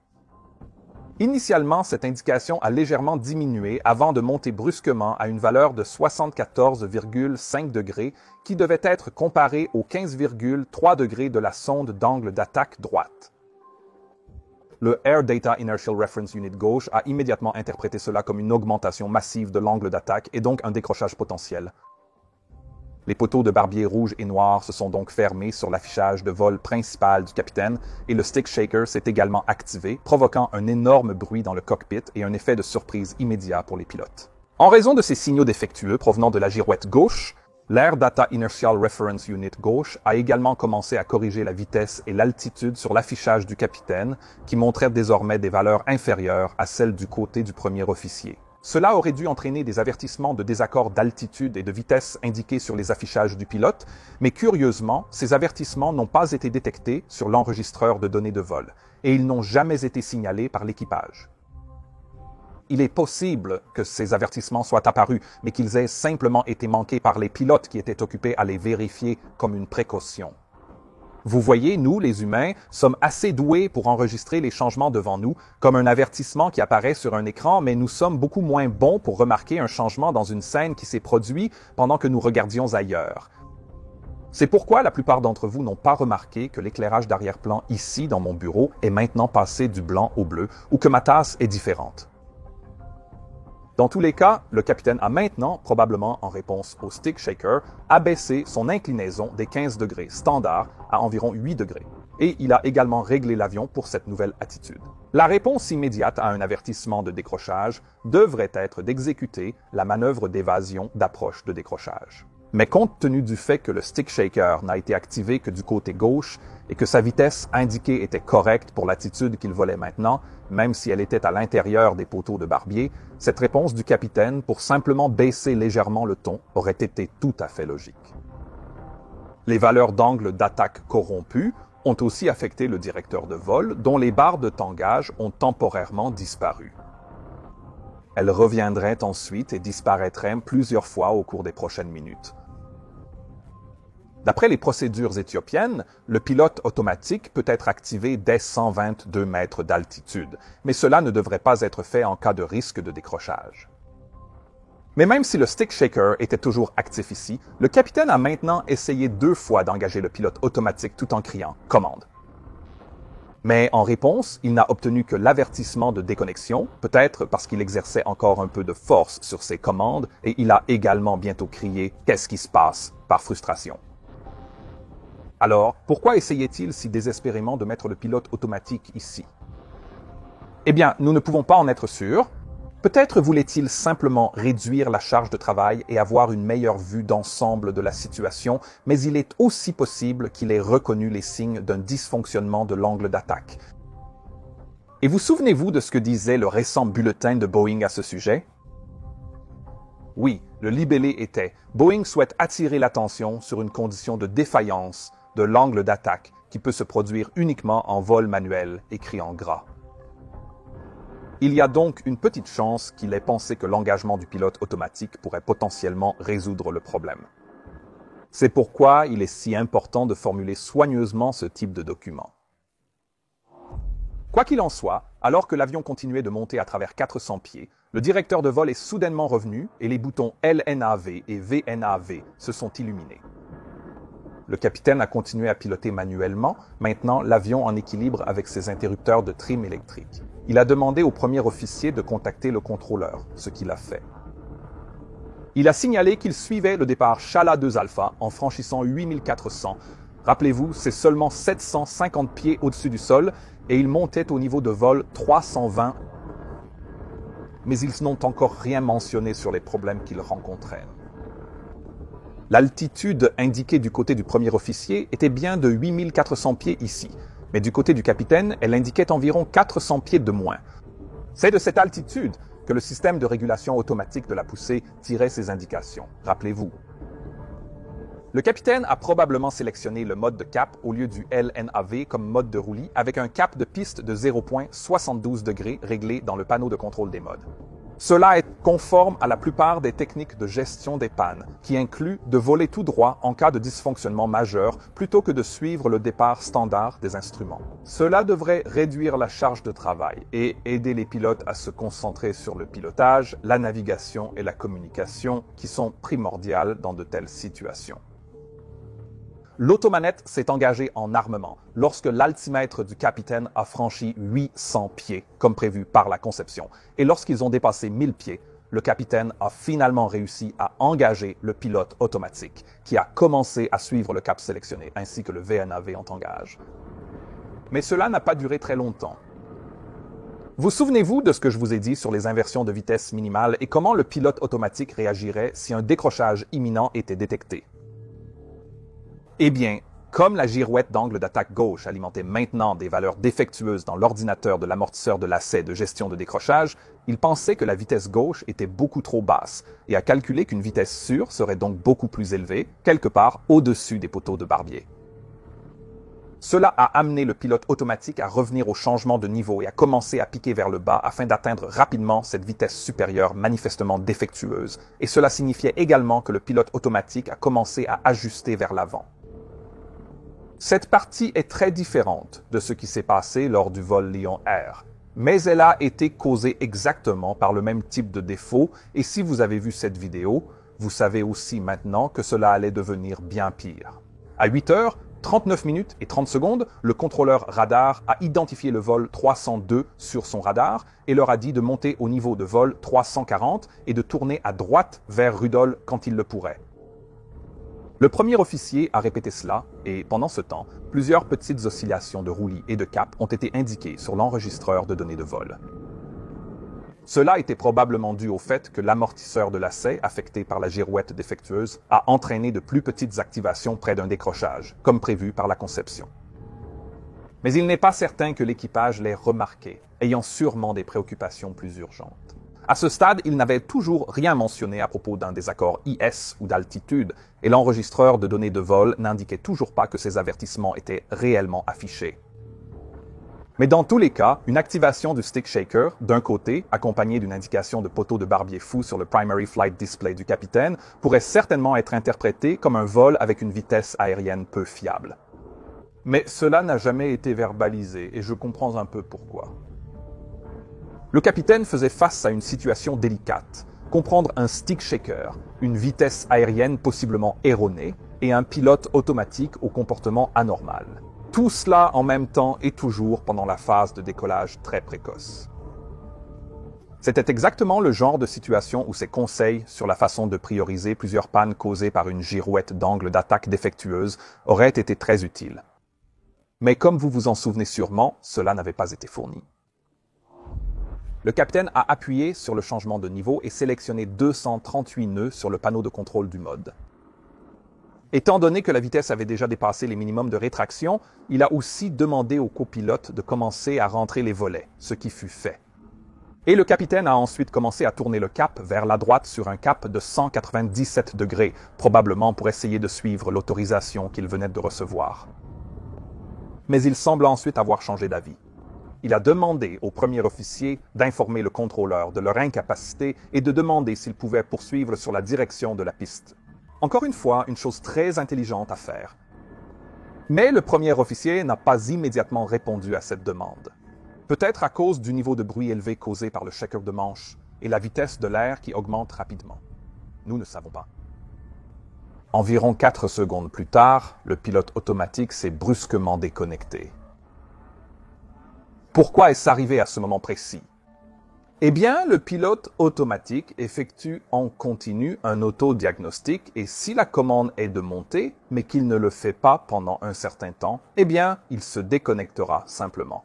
Initialement, cette indication a légèrement diminué avant de monter brusquement à une valeur de 74,5 degrés qui devait être comparée aux 15,3 degrés de la sonde d'angle d'attaque droite. Le Air Data Inertial Reference Unit gauche a immédiatement interprété cela comme une augmentation massive de l'angle d'attaque et donc un décrochage potentiel. Les poteaux de barbier rouge et noir se sont donc fermés sur l'affichage de vol principal du capitaine et le stick shaker s'est également activé, provoquant un énorme bruit dans le cockpit et un effet de surprise immédiat pour les pilotes. En raison de ces signaux défectueux provenant de la girouette gauche, l'Air Data Inertial Reference Unit gauche a également commencé à corriger la vitesse et l'altitude sur l'affichage du capitaine, qui montrait désormais des valeurs inférieures à celles du côté du premier officier. Cela aurait dû entraîner des avertissements de désaccord d'altitude et de vitesse indiqués sur les affichages du pilote, mais curieusement, ces avertissements n'ont pas été détectés sur l'enregistreur de données de vol, et ils n'ont jamais été signalés par l'équipage. Il est possible que ces avertissements soient apparus, mais qu'ils aient simplement été manqués par les pilotes qui étaient occupés à les vérifier comme une précaution. Vous voyez, nous, les humains, sommes assez doués pour enregistrer les changements devant nous, comme un avertissement qui apparaît sur un écran, mais nous sommes beaucoup moins bons pour remarquer un changement dans une scène qui s'est produit pendant que nous regardions ailleurs. C'est pourquoi la plupart d'entre vous n'ont pas remarqué que l'éclairage d'arrière-plan ici, dans mon bureau, est maintenant passé du blanc au bleu, ou que ma tasse est différente. Dans tous les cas, le capitaine a maintenant, probablement en réponse au stick shaker, abaissé son inclinaison des 15 degrés standard à environ 8 degrés. Et il a également réglé l'avion pour cette nouvelle attitude. La réponse immédiate à un avertissement de décrochage devrait être d'exécuter la manœuvre d'évasion d'approche de décrochage. Mais compte tenu du fait que le stick shaker n'a été activé que du côté gauche et que sa vitesse indiquée était correcte pour l'attitude qu'il volait maintenant, même si elle était à l'intérieur des poteaux de barbier, cette réponse du capitaine pour simplement baisser légèrement le ton aurait été tout à fait logique. Les valeurs d'angle d'attaque corrompues ont aussi affecté le directeur de vol, dont les barres de tangage ont temporairement disparu. Elles reviendraient ensuite et disparaîtraient plusieurs fois au cours des prochaines minutes. D'après les procédures éthiopiennes, le pilote automatique peut être activé dès 122 mètres d'altitude, mais cela ne devrait pas être fait en cas de risque de décrochage. Mais même si le stick shaker était toujours actif ici, le capitaine a maintenant essayé 2 fois d'engager le pilote automatique tout en criant « Commande ». Mais en réponse, il n'a obtenu que l'avertissement de déconnexion, peut-être parce qu'il exerçait encore un peu de force sur ses commandes, et il a également bientôt crié « Qu'est-ce qui se passe ?» par frustration. Alors, pourquoi essayait-il si désespérément de mettre le pilote automatique ici? Eh bien, nous ne pouvons pas en être sûrs. Peut-être voulait-il simplement réduire la charge de travail et avoir une meilleure vue d'ensemble de la situation, mais il est aussi possible qu'il ait reconnu les signes d'un dysfonctionnement de l'angle d'attaque. Et vous souvenez-vous de ce que disait le récent bulletin de Boeing à ce sujet? Oui, le libellé était « Boeing souhaite attirer l'attention sur une condition de défaillance de l'angle d'attaque qui peut se produire uniquement en vol manuel, écrit en gras. » Il y a donc une petite chance qu'il ait pensé que l'engagement du pilote automatique pourrait potentiellement résoudre le problème. C'est pourquoi il est si important de formuler soigneusement ce type de document. Quoi qu'il en soit, alors que l'avion continuait de monter à travers 400 pieds, le directeur de vol est soudainement revenu et les boutons LNAV et VNAV se sont illuminés. Le capitaine a continué à piloter manuellement, maintenant l'avion en équilibre avec ses interrupteurs de trim électrique. Il a demandé au premier officier de contacter le contrôleur, ce qu'il a fait. Il a signalé qu'il suivait le départ Chala 2 Alpha en franchissant 8400. Rappelez-vous, c'est seulement 750 pieds au-dessus du sol et il montait au niveau de vol 320. Mais ils n'ont encore rien mentionné sur les problèmes qu'ils rencontraient. L'altitude indiquée du côté du premier officier était bien de 8400 pieds ici, mais du côté du capitaine, elle indiquait environ 400 pieds de moins. C'est de cette altitude que le système de régulation automatique de la poussée tirait ses indications, rappelez-vous. Le capitaine a probablement sélectionné le mode de cap au lieu du LNAV comme mode de roulis avec un cap de piste de 0,72 degrés réglé dans le panneau de contrôle des modes. Cela est conforme à la plupart des techniques de gestion des pannes, qui incluent de voler tout droit en cas de dysfonctionnement majeur plutôt que de suivre le départ standard des instruments. Cela devrait réduire la charge de travail et aider les pilotes à se concentrer sur le pilotage, la navigation et la communication qui sont primordiales dans de telles situations. L'automanette s'est engagée en armement lorsque l'altimètre du capitaine a franchi 800 pieds, comme prévu par la conception. Et lorsqu'ils ont dépassé 1000 pieds, le capitaine a finalement réussi à engager le pilote automatique, qui a commencé à suivre le cap sélectionné, ainsi que le VNAV en tangage. Mais cela n'a pas duré très longtemps. Vous souvenez-vous de ce que je vous ai dit sur les inversions de vitesse minimale et comment le pilote automatique réagirait si un décrochage imminent était détecté? Eh bien, comme la girouette d'angle d'attaque gauche alimentait maintenant des valeurs défectueuses dans l'ordinateur de l'amortisseur de lacet de gestion de décrochage, il pensait que la vitesse gauche était beaucoup trop basse et a calculé qu'une vitesse sûre serait donc beaucoup plus élevée, quelque part au-dessus des poteaux de barbier. Cela a amené le pilote automatique à revenir au changement de niveau et à commencer à piquer vers le bas afin d'atteindre rapidement cette vitesse supérieure manifestement défectueuse. Et cela signifiait également que le pilote automatique a commencé à ajuster vers l'avant. Cette partie est très différente de ce qui s'est passé lors du vol Lion Air, mais elle a été causée exactement par le même type de défaut et si vous avez vu cette vidéo, vous savez aussi maintenant que cela allait devenir bien pire. À 8 heures, 39 minutes et 30 secondes, le contrôleur radar a identifié le vol 302 sur son radar et leur a dit de monter au niveau de vol 340 et de tourner à droite vers Rudol quand il le pourrait. Le premier officier a répété cela et, pendant ce temps, plusieurs petites oscillations de roulis et de cap ont été indiquées sur l'enregistreur de données de vol. Cela était probablement dû au fait que l'amortisseur de lacet, affecté par la girouette défectueuse, a entraîné de plus petites activations près d'un décrochage, comme prévu par la conception. Mais il n'est pas certain que l'équipage l'ait remarqué, ayant sûrement des préoccupations plus urgentes. À ce stade, il n'avait toujours rien mentionné à propos d'un désaccord IS ou d'altitude, et l'enregistreur de données de vol n'indiquait toujours pas que ces avertissements étaient réellement affichés. Mais dans tous les cas, une activation du stick shaker, d'un côté, accompagnée d'une indication de poteau de barbier fou sur le primary flight display du capitaine, pourrait certainement être interprétée comme un vol avec une vitesse aérienne peu fiable. Mais cela n'a jamais été verbalisé, et je comprends un peu pourquoi. Le capitaine faisait face à une situation délicate. Comprendre un stick shaker, une vitesse aérienne possiblement erronée, et un pilote automatique au comportement anormal. Tout cela en même temps et toujours pendant la phase de décollage très précoce. C'était exactement le genre de situation où ces conseils sur la façon de prioriser plusieurs pannes causées par une girouette d'angle d'attaque défectueuse auraient été très utiles. Mais comme vous vous en souvenez sûrement, cela n'avait pas été fourni. Le capitaine a appuyé sur le changement de niveau et sélectionné 238 nœuds sur le panneau de contrôle du mode. Étant donné que la vitesse avait déjà dépassé les minimums de rétraction, il a aussi demandé au copilote de commencer à rentrer les volets, ce qui fut fait. Et le capitaine a ensuite commencé à tourner le cap vers la droite sur un cap de 197 degrés, probablement pour essayer de suivre l'autorisation qu'il venait de recevoir. Mais il semble ensuite avoir changé d'avis. Il a demandé au premier officier d'informer le contrôleur de leur incapacité et de demander s'il pouvait poursuivre sur la direction de la piste. Encore une fois, une chose très intelligente à faire. Mais le premier officier n'a pas immédiatement répondu à cette demande. Peut-être à cause du niveau de bruit élevé causé par le shaker de manche et la vitesse de l'air qui augmente rapidement. Nous ne savons pas. Environ 4 secondes plus tard, le pilote automatique s'est brusquement déconnecté. Pourquoi est-ce arrivé à ce moment précis? Eh bien, le pilote automatique effectue en continu un autodiagnostic et si la commande est de monter, mais qu'il ne le fait pas pendant un certain temps, eh bien, il se déconnectera simplement.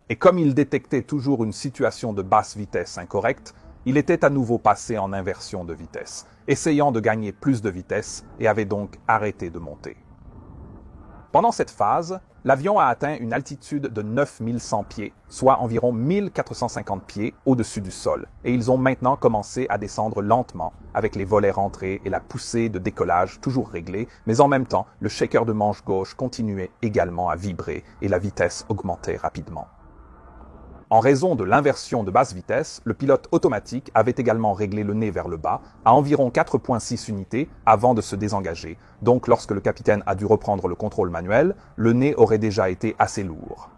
Et comme il détectait toujours une situation de basse vitesse incorrecte, il était à nouveau passé en inversion de vitesse, essayant de gagner plus de vitesse et avait donc arrêté de monter. Pendant cette phase, l'avion a atteint une altitude de 9100 pieds, soit environ 1450 pieds au-dessus du sol, et ils ont maintenant commencé à descendre lentement, avec les volets rentrés et la poussée de décollage toujours réglée, mais en même temps, le shaker de manche gauche continuait également à vibrer et la vitesse augmentait rapidement. En raison de l'inversion de basse vitesse, le pilote automatique avait également réglé le nez vers le bas, à environ 4,6 unités avant de se désengager. Donc lorsque le capitaine a dû reprendre le contrôle manuel, le nez aurait déjà été assez lourd.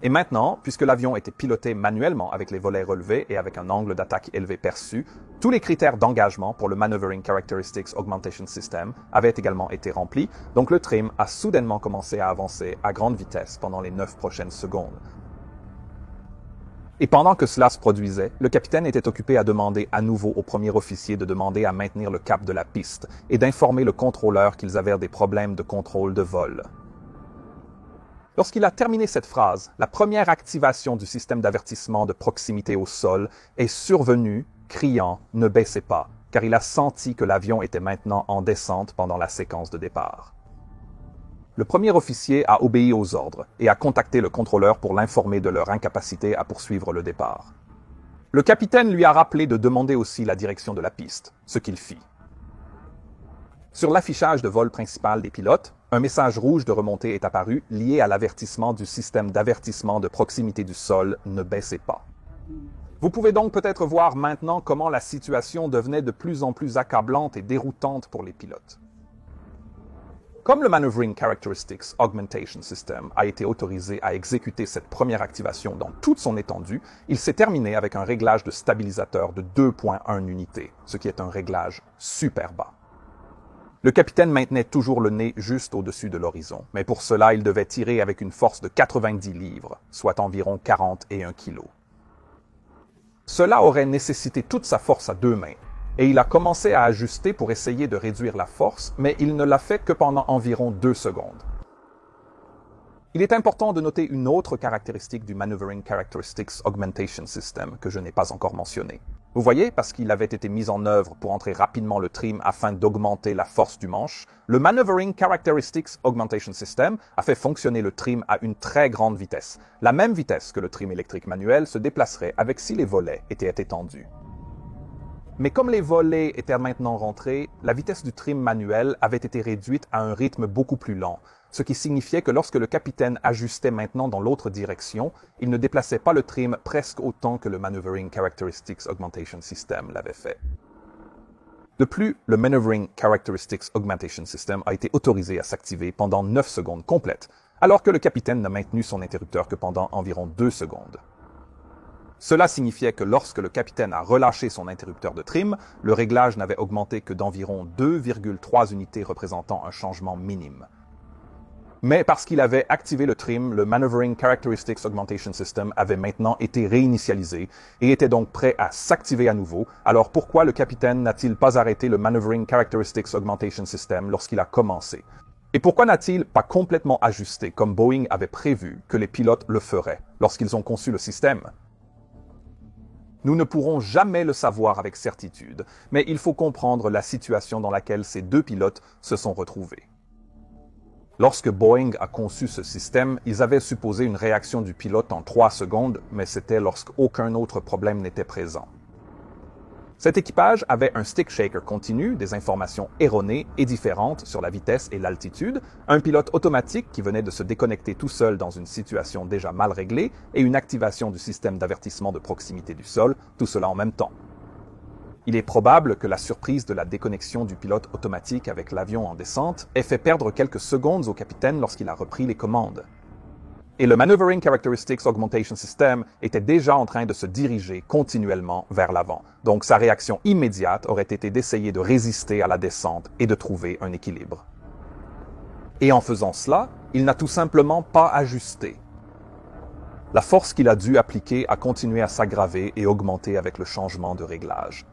Et maintenant, puisque l'avion était piloté manuellement avec les volets relevés et avec un angle d'attaque élevé perçu, tous les critères d'engagement pour le Maneuvering Characteristics Augmentation System avaient également été remplis, donc le trim a soudainement commencé à avancer à grande vitesse pendant les 9 prochaines secondes. Et pendant que cela se produisait, le capitaine était occupé à demander à nouveau au premier officier de demander à maintenir le cap de la piste et d'informer le contrôleur qu'ils avaient des problèmes de contrôle de vol. Lorsqu'il a terminé cette phrase, la première activation du système d'avertissement de proximité au sol est survenue, criant « Ne baissez pas », car il a senti que l'avion était maintenant en descente pendant la séquence de départ. Le premier officier a obéi aux ordres et a contacté le contrôleur pour l'informer de leur incapacité à poursuivre le départ. Le capitaine lui a rappelé de demander aussi la direction de la piste, ce qu'il fit. Sur l'affichage de vol principal des pilotes, un message rouge de remontée est apparu lié à l'avertissement du système d'avertissement de proximité du sol « Ne baissez pas ». Vous pouvez donc peut-être voir maintenant comment la situation devenait de plus en plus accablante et déroutante pour les pilotes. Comme le Maneuvering Characteristics Augmentation System a été autorisé à exécuter cette première activation dans toute son étendue, il s'est terminé avec un réglage de stabilisateur de 2,1 unités, ce qui est un réglage super bas. Le capitaine maintenait toujours le nez juste au-dessus de l'horizon, mais pour cela, il devait tirer avec une force de 90 livres, soit environ 41 kilos. Cela aurait nécessité toute sa force à 2 mains, et il a commencé à ajuster pour essayer de réduire la force, mais il ne l'a fait que pendant environ 2 secondes. Il est important de noter une autre caractéristique du Maneuvering Characteristics Augmentation System que je n'ai pas encore mentionné. Vous voyez, parce qu'il avait été mis en œuvre pour entrer rapidement le trim afin d'augmenter la force du manche, le Maneuvering Characteristics Augmentation System a fait fonctionner le trim à une très grande vitesse, la même vitesse que le trim électrique manuel se déplacerait avec si les volets étaient étendus. Mais comme les volets étaient maintenant rentrés, la vitesse du trim manuel avait été réduite à un rythme beaucoup plus lent, ce qui signifiait que lorsque le capitaine ajustait maintenant dans l'autre direction, il ne déplaçait pas le trim presque autant que le Maneuvering Characteristics Augmentation System l'avait fait. De plus, le Maneuvering Characteristics Augmentation System a été autorisé à s'activer pendant 9 secondes complètes, alors que le capitaine n'a maintenu son interrupteur que pendant environ 2 secondes. Cela signifiait que lorsque le capitaine a relâché son interrupteur de trim, le réglage n'avait augmenté que d'environ 2,3 unités représentant un changement minime. Mais parce qu'il avait activé le trim, le Maneuvering Characteristics Augmentation System avait maintenant été réinitialisé et était donc prêt à s'activer à nouveau. Alors pourquoi le capitaine n'a-t-il pas arrêté le Maneuvering Characteristics Augmentation System lorsqu'il a commencé? Et pourquoi n'a-t-il pas complètement ajusté, comme Boeing avait prévu que les pilotes le feraient lorsqu'ils ont conçu le système? Nous ne pourrons jamais le savoir avec certitude, mais il faut comprendre la situation dans laquelle ces deux pilotes se sont retrouvés. Lorsque Boeing a conçu ce système, ils avaient supposé une réaction du pilote en 3 secondes, mais c'était lorsqu'aucun autre problème n'était présent. Cet équipage avait un stick shaker continu, des informations erronées et différentes sur la vitesse et l'altitude, un pilote automatique qui venait de se déconnecter tout seul dans une situation déjà mal réglée et une activation du système d'avertissement de proximité du sol, tout cela en même temps. Il est probable que la surprise de la déconnexion du pilote automatique avec l'avion en descente ait fait perdre quelques secondes au capitaine lorsqu'il a repris les commandes. Et le Maneuvering Characteristics Augmentation System était déjà en train de se diriger continuellement vers l'avant. Donc sa réaction immédiate aurait été d'essayer de résister à la descente et de trouver un équilibre. Et en faisant cela, il n'a tout simplement pas ajusté. La force qu'il a dû appliquer a continué à s'aggraver et augmenter avec le changement de réglage.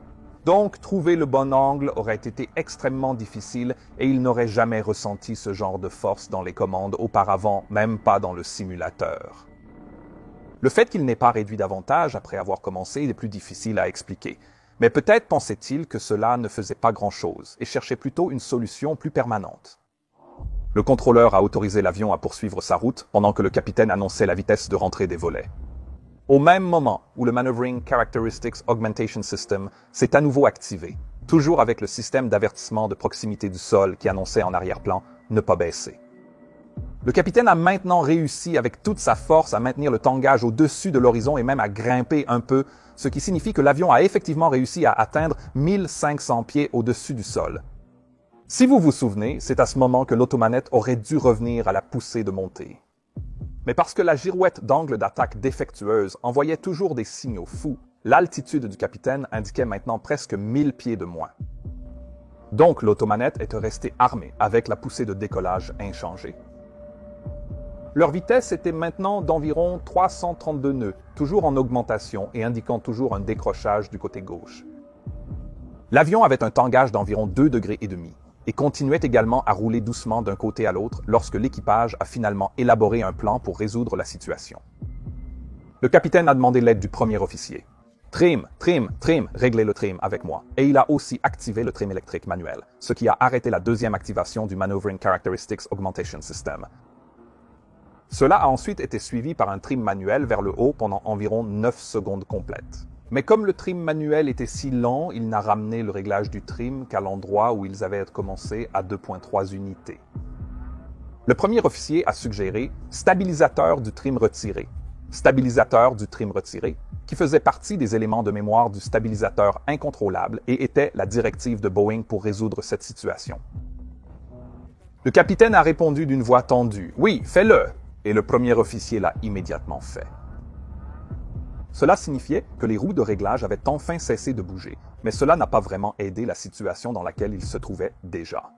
Donc, trouver le bon angle aurait été extrêmement difficile et il n'aurait jamais ressenti ce genre de force dans les commandes auparavant, même pas dans le simulateur. Le fait qu'il n'ait pas réduit davantage après avoir commencé est plus difficile à expliquer, mais peut-être pensait-il que cela ne faisait pas grand-chose et cherchait plutôt une solution plus permanente. Le contrôleur a autorisé l'avion à poursuivre sa route pendant que le capitaine annonçait la vitesse de rentrée des volets. Au même moment où le Maneuvering Characteristics Augmentation System s'est à nouveau activé, toujours avec le système d'avertissement de proximité du sol qui annonçait en arrière-plan ne pas baisser. Le capitaine a maintenant réussi avec toute sa force à maintenir le tangage au-dessus de l'horizon et même à grimper un peu, ce qui signifie que l'avion a effectivement réussi à atteindre 1500 pieds au-dessus du sol. Si vous vous souvenez, c'est à ce moment que l'automanette aurait dû revenir à la poussée de montée. Mais parce que la girouette d'angle d'attaque défectueuse envoyait toujours des signaux fous, l'altitude du capitaine indiquait maintenant presque 1000 pieds de moins. Donc l'automanette était restée armée avec la poussée de décollage inchangée. Leur vitesse était maintenant d'environ 332 nœuds, toujours en augmentation et indiquant toujours un décrochage du côté gauche. L'avion avait un tangage d'environ 2,5 degrés et continuait également à rouler doucement d'un côté à l'autre lorsque l'équipage a finalement élaboré un plan pour résoudre la situation. Le capitaine a demandé l'aide du premier officier. « Trim, trim, trim, réglez le trim avec moi. » Et il a aussi activé le trim électrique manuel, ce qui a arrêté la deuxième activation du Maneuvering Characteristics Augmentation System. Cela a ensuite été suivi par un trim manuel vers le haut pendant environ 9 secondes complètes. Mais comme le trim manuel était si lent, il n'a ramené le réglage du trim qu'à l'endroit où ils avaient commencé à 2,3 unités. Le premier officier a suggéré « stabilisateur du trim retiré », qui faisait partie des éléments de mémoire du stabilisateur incontrôlable et était la directive de Boeing pour résoudre cette situation. Le capitaine a répondu d'une voix tendue « Oui, fais-le !» et le premier officier l'a immédiatement fait. Cela signifiait que les roues de réglage avaient enfin cessé de bouger, mais cela n'a pas vraiment aidé la situation dans laquelle il se trouvait déjà.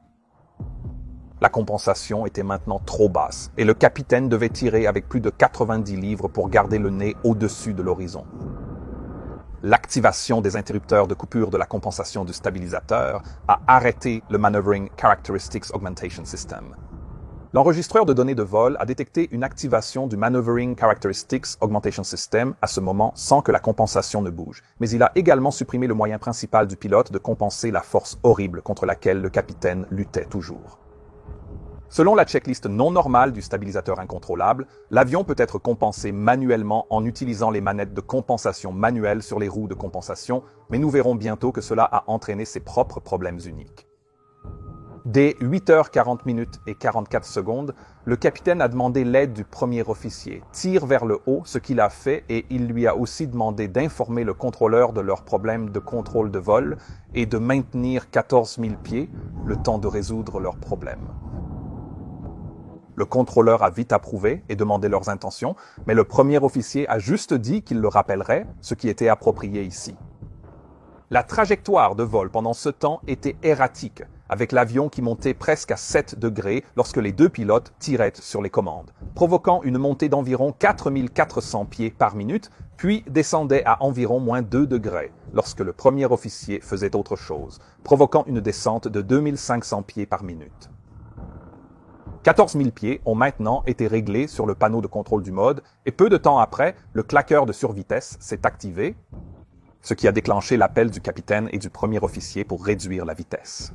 La compensation était maintenant trop basse et le capitaine devait tirer avec plus de 90 livres pour garder le nez au-dessus de l'horizon. L'activation des interrupteurs de coupure de la compensation du stabilisateur a arrêté le Maneuvering Characteristics Augmentation System. L'enregistreur de données de vol a détecté une activation du Maneuvering Characteristics Augmentation System à ce moment sans que la compensation ne bouge, mais il a également supprimé le moyen principal du pilote de compenser la force horrible contre laquelle le capitaine luttait toujours. Selon la checklist non normale du stabilisateur incontrôlable, l'avion peut être compensé manuellement en utilisant les manettes de compensation manuelles sur les roues de compensation, mais nous verrons bientôt que cela a entraîné ses propres problèmes uniques. Dès 8h40 et 44 secondes, le capitaine a demandé l'aide du premier officier, tire vers le haut, ce qu'il a fait, et il lui a aussi demandé d'informer le contrôleur de leurs problèmes de contrôle de vol et de maintenir 14 000 pieds, le temps de résoudre leurs problèmes. Le contrôleur a vite approuvé et demandé leurs intentions, mais le premier officier a juste dit qu'il le rappellerait, ce qui était approprié ici. La trajectoire de vol pendant ce temps était erratique, avec l'avion qui montait presque à 7 degrés lorsque les deux pilotes tiraient sur les commandes, provoquant une montée d'environ 4400 pieds par minute, puis descendait à environ moins 2 degrés lorsque le premier officier faisait autre chose, provoquant une descente de 2500 pieds par minute. 14 000 pieds ont maintenant été réglés sur le panneau de contrôle du mode et peu de temps après, le claqueur de survitesse s'est activé, ce qui a déclenché l'appel du capitaine et du premier officier pour réduire la vitesse.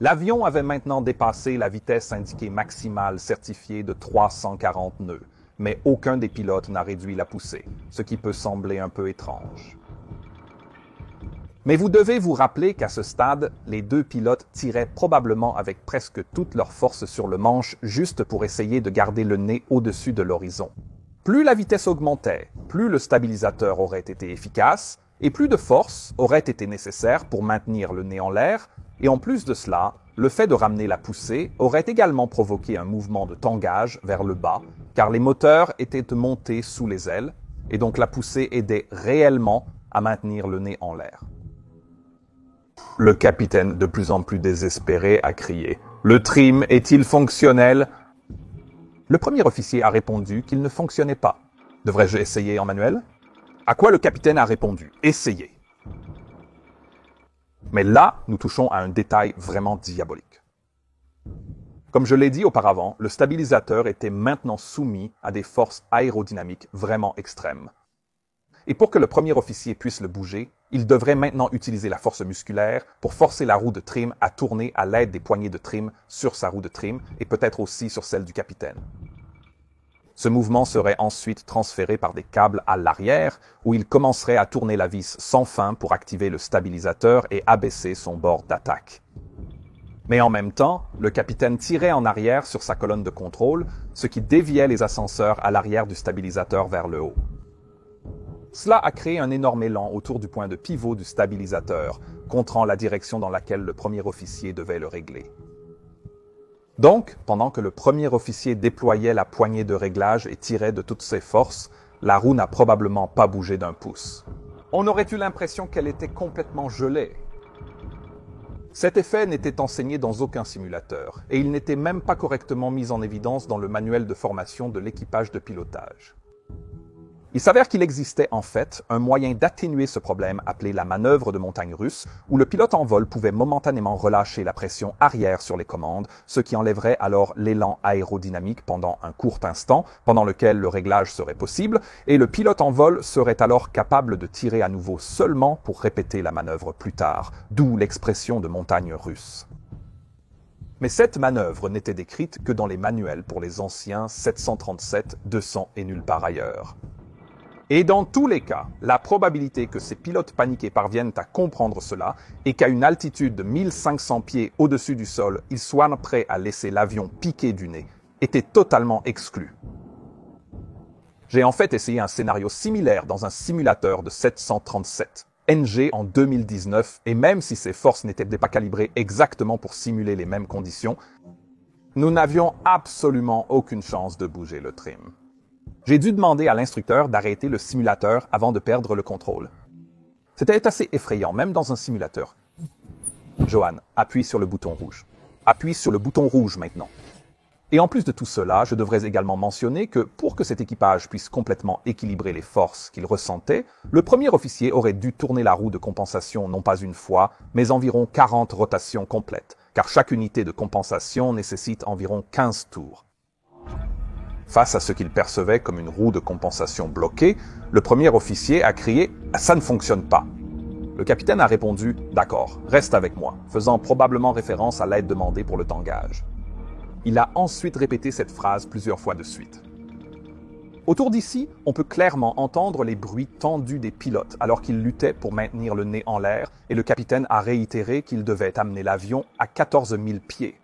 L'avion avait maintenant dépassé la vitesse indiquée maximale certifiée de 340 nœuds, mais aucun des pilotes n'a réduit la poussée, ce qui peut sembler un peu étrange. Mais vous devez vous rappeler qu'à ce stade, les deux pilotes tiraient probablement avec presque toute leur force sur le manche juste pour essayer de garder le nez au-dessus de l'horizon. Plus la vitesse augmentait, plus le stabilisateur aurait été efficace, et plus de force aurait été nécessaire pour maintenir le nez en l'air, et en plus de cela, le fait de ramener la poussée aurait également provoqué un mouvement de tangage vers le bas, car les moteurs étaient montés sous les ailes, et donc la poussée aidait réellement à maintenir le nez en l'air. Le capitaine, de plus en plus désespéré, a crié « Le trim est-il fonctionnel ?» Le premier officier a répondu qu'il ne fonctionnait pas. « Devrais-je essayer en manuel ?» À quoi le capitaine a répondu « Essayez !» Mais là, nous touchons à un détail vraiment diabolique. Comme je l'ai dit auparavant, le stabilisateur était maintenant soumis à des forces aérodynamiques vraiment extrêmes. Et pour que le premier officier puisse le bouger, il devrait maintenant utiliser la force musculaire pour forcer la roue de trim à tourner à l'aide des poignées de trim sur sa roue de trim et peut-être aussi sur celle du capitaine. Ce mouvement serait ensuite transféré par des câbles à l'arrière, où il commencerait à tourner la vis sans fin pour activer le stabilisateur et abaisser son bord d'attaque. Mais en même temps, le capitaine tirait en arrière sur sa colonne de contrôle, ce qui déviait les ascenseurs à l'arrière du stabilisateur vers le haut. Cela a créé un énorme élan autour du point de pivot du stabilisateur, contrant la direction dans laquelle le premier officier devait le régler. Donc, pendant que le premier officier déployait la poignée de réglage et tirait de toutes ses forces, la roue n'a probablement pas bougé d'un pouce. On aurait eu l'impression qu'elle était complètement gelée. Cet effet n'était enseigné dans aucun simulateur, et il n'était même pas correctement mis en évidence dans le manuel de formation de l'équipage de pilotage. Il s'avère qu'il existait en fait un moyen d'atténuer ce problème appelé la manœuvre de montagne russe, où le pilote en vol pouvait momentanément relâcher la pression arrière sur les commandes, ce qui enlèverait alors l'élan aérodynamique pendant un court instant, pendant lequel le réglage serait possible, et le pilote en vol serait alors capable de tirer à nouveau seulement pour répéter la manœuvre plus tard, d'où l'expression de montagne russe. Mais cette manœuvre n'était décrite que dans les manuels pour les anciens 737, 200 et nulle part ailleurs. Et dans tous les cas, la probabilité que ces pilotes paniqués parviennent à comprendre cela et qu'à une altitude de 1500 pieds au-dessus du sol, ils soient prêts à laisser l'avion piquer du nez était totalement exclue. J'ai en fait essayé un scénario similaire dans un simulateur de 737, NG en 2019, et même si ces forces n'étaient pas calibrées exactement pour simuler les mêmes conditions, nous n'avions absolument aucune chance de bouger le trim. J'ai dû demander à l'instructeur d'arrêter le simulateur avant de perdre le contrôle. C'était assez effrayant, même dans un simulateur. Johan, appuie sur le bouton rouge. Appuie sur le bouton rouge maintenant. Et en plus de tout cela, je devrais également mentionner que pour que cet équipage puisse complètement équilibrer les forces qu'il ressentait, le premier officier aurait dû tourner la roue de compensation non pas une fois, mais environ 40 rotations complètes, car chaque unité de compensation nécessite environ 15 tours. Face à ce qu'il percevait comme une roue de compensation bloquée, le premier officier a crié « Ça ne fonctionne pas ». Le capitaine a répondu « D'accord, reste avec moi », faisant probablement référence à l'aide demandée pour le tangage. Il a ensuite répété cette phrase plusieurs fois de suite. Autour d'ici, on peut clairement entendre les bruits tendus des pilotes alors qu'ils luttaient pour maintenir le nez en l'air et le capitaine a réitéré qu'il devait amener l'avion à 14 000 pieds.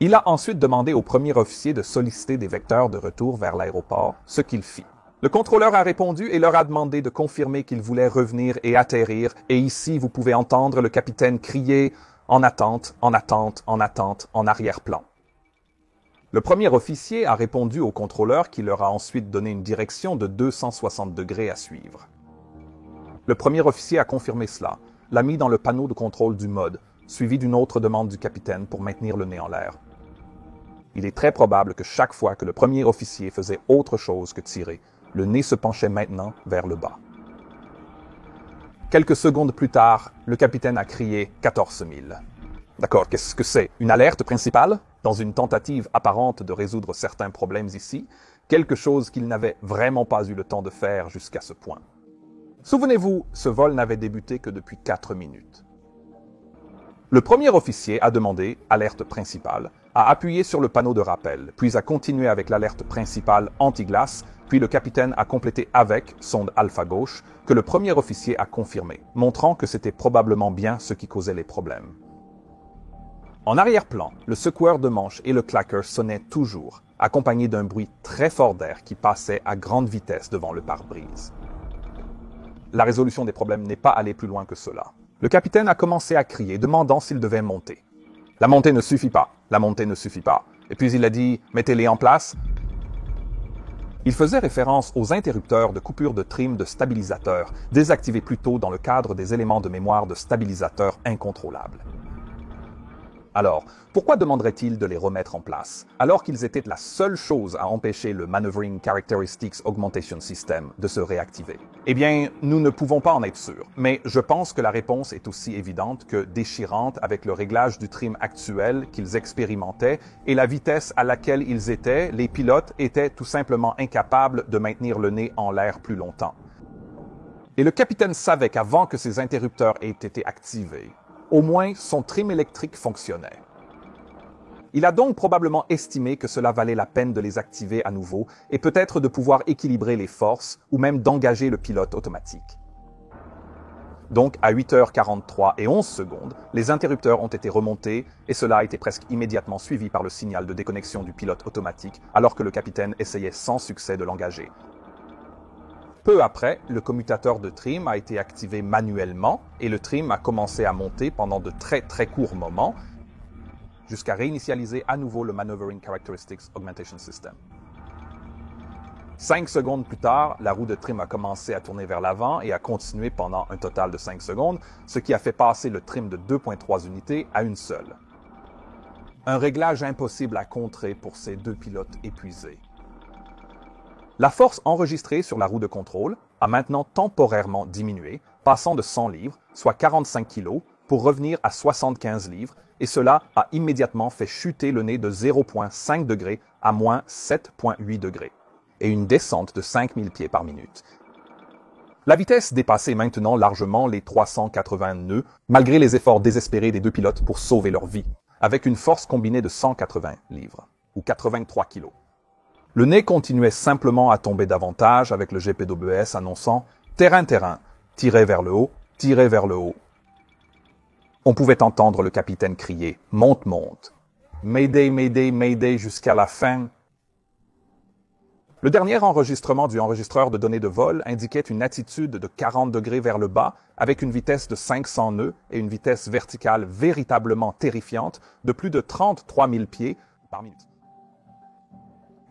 Il a ensuite demandé au premier officier de solliciter des vecteurs de retour vers l'aéroport, ce qu'il fit. Le contrôleur a répondu et leur a demandé de confirmer qu'il voulait revenir et atterrir, et ici vous pouvez entendre le capitaine crier « En attente, en attente, en attente » en arrière-plan. Le premier officier a répondu au contrôleur qui leur a ensuite donné une direction de 260 degrés à suivre. Le premier officier a confirmé cela, l'a mis dans le panneau de contrôle du mode, suivi d'une autre demande du capitaine pour maintenir le nez en l'air. Il est très probable que chaque fois que le premier officier faisait autre chose que tirer, le nez se penchait maintenant vers le bas. Quelques secondes plus tard, le capitaine a crié 14 000. D'accord, qu'est-ce que c'est? Une alerte principale? Dans une tentative apparente de résoudre certains problèmes ici, quelque chose qu'il n'avait vraiment pas eu le temps de faire jusqu'à ce point. Souvenez-vous, ce vol n'avait débuté que depuis 4 minutes. Le premier officier a demandé « alerte principale », a appuyé sur le panneau de rappel, puis a continué avec l'alerte principale anti-glace, puis le capitaine a complété avec sonde alpha gauche, que le premier officier a confirmé, montrant que c'était probablement bien ce qui causait les problèmes. En arrière-plan, le secoueur de manche et le clacker sonnaient toujours, accompagnés d'un bruit très fort d'air qui passait à grande vitesse devant le pare-brise. La résolution des problèmes n'est pas allée plus loin que cela. Le capitaine a commencé à crier, demandant s'il devait monter. La montée ne suffit pas, la montée ne suffit pas. Et puis il a dit « mettez-les en place ». Il faisait référence aux interrupteurs de coupure de trim de stabilisateurs, désactivés plus tôt dans le cadre des éléments de mémoire de stabilisateurs incontrôlables. Alors, pourquoi demanderait-il de les remettre en place, alors qu'ils étaient la seule chose à empêcher le Maneuvering Characteristics Augmentation System de se réactiver? Eh bien, nous ne pouvons pas en être sûrs, mais je pense que la réponse est aussi évidente que déchirante avec le réglage du trim actuel qu'ils expérimentaient et la vitesse à laquelle ils étaient, les pilotes étaient tout simplement incapables de maintenir le nez en l'air plus longtemps. Et le capitaine savait qu'avant que ces interrupteurs aient été activés, au moins son trim électrique fonctionnait. Il a donc probablement estimé que cela valait la peine de les activer à nouveau et peut-être de pouvoir équilibrer les forces ou même d'engager le pilote automatique. Donc, à 8h43 et 11 secondes, les interrupteurs ont été remontés et cela a été presque immédiatement suivi par le signal de déconnexion du pilote automatique alors que le capitaine essayait sans succès de l'engager. Peu après, le commutateur de trim a été activé manuellement et le trim a commencé à monter pendant de très courts moments jusqu'à réinitialiser à nouveau le Maneuvering Characteristics Augmentation System. 5 secondes plus tard, la roue de trim a commencé à tourner vers l'avant et a continué pendant un total de 5 secondes, ce qui a fait passer le trim de 2,3 unités à une seule. Un réglage impossible à contrer pour ces deux pilotes épuisés. La force enregistrée sur la roue de contrôle a maintenant temporairement diminué, passant de 100 livres, soit 45 kg, pour revenir à 75 livres, et cela a immédiatement fait chuter le nez de 0,5 degrés à moins 7,8 degrés, et une descente de 5000 pieds par minute. La vitesse dépassait maintenant largement les 380 nœuds, malgré les efforts désespérés des deux pilotes pour sauver leur vie, avec une force combinée de 180 livres, ou 83 kg. Le nez continuait simplement à tomber davantage avec le GPWS annonçant « terrain, tirez vers le haut, tirez vers le haut ». On pouvait entendre le capitaine crier « monte, monte ». Mayday, mayday, mayday jusqu'à la fin. Le dernier enregistrement du enregistreur de données de vol indiquait une attitude de 40 degrés vers le bas avec une vitesse de 500 nœuds et une vitesse verticale véritablement terrifiante de plus de 33 000 pieds par minute.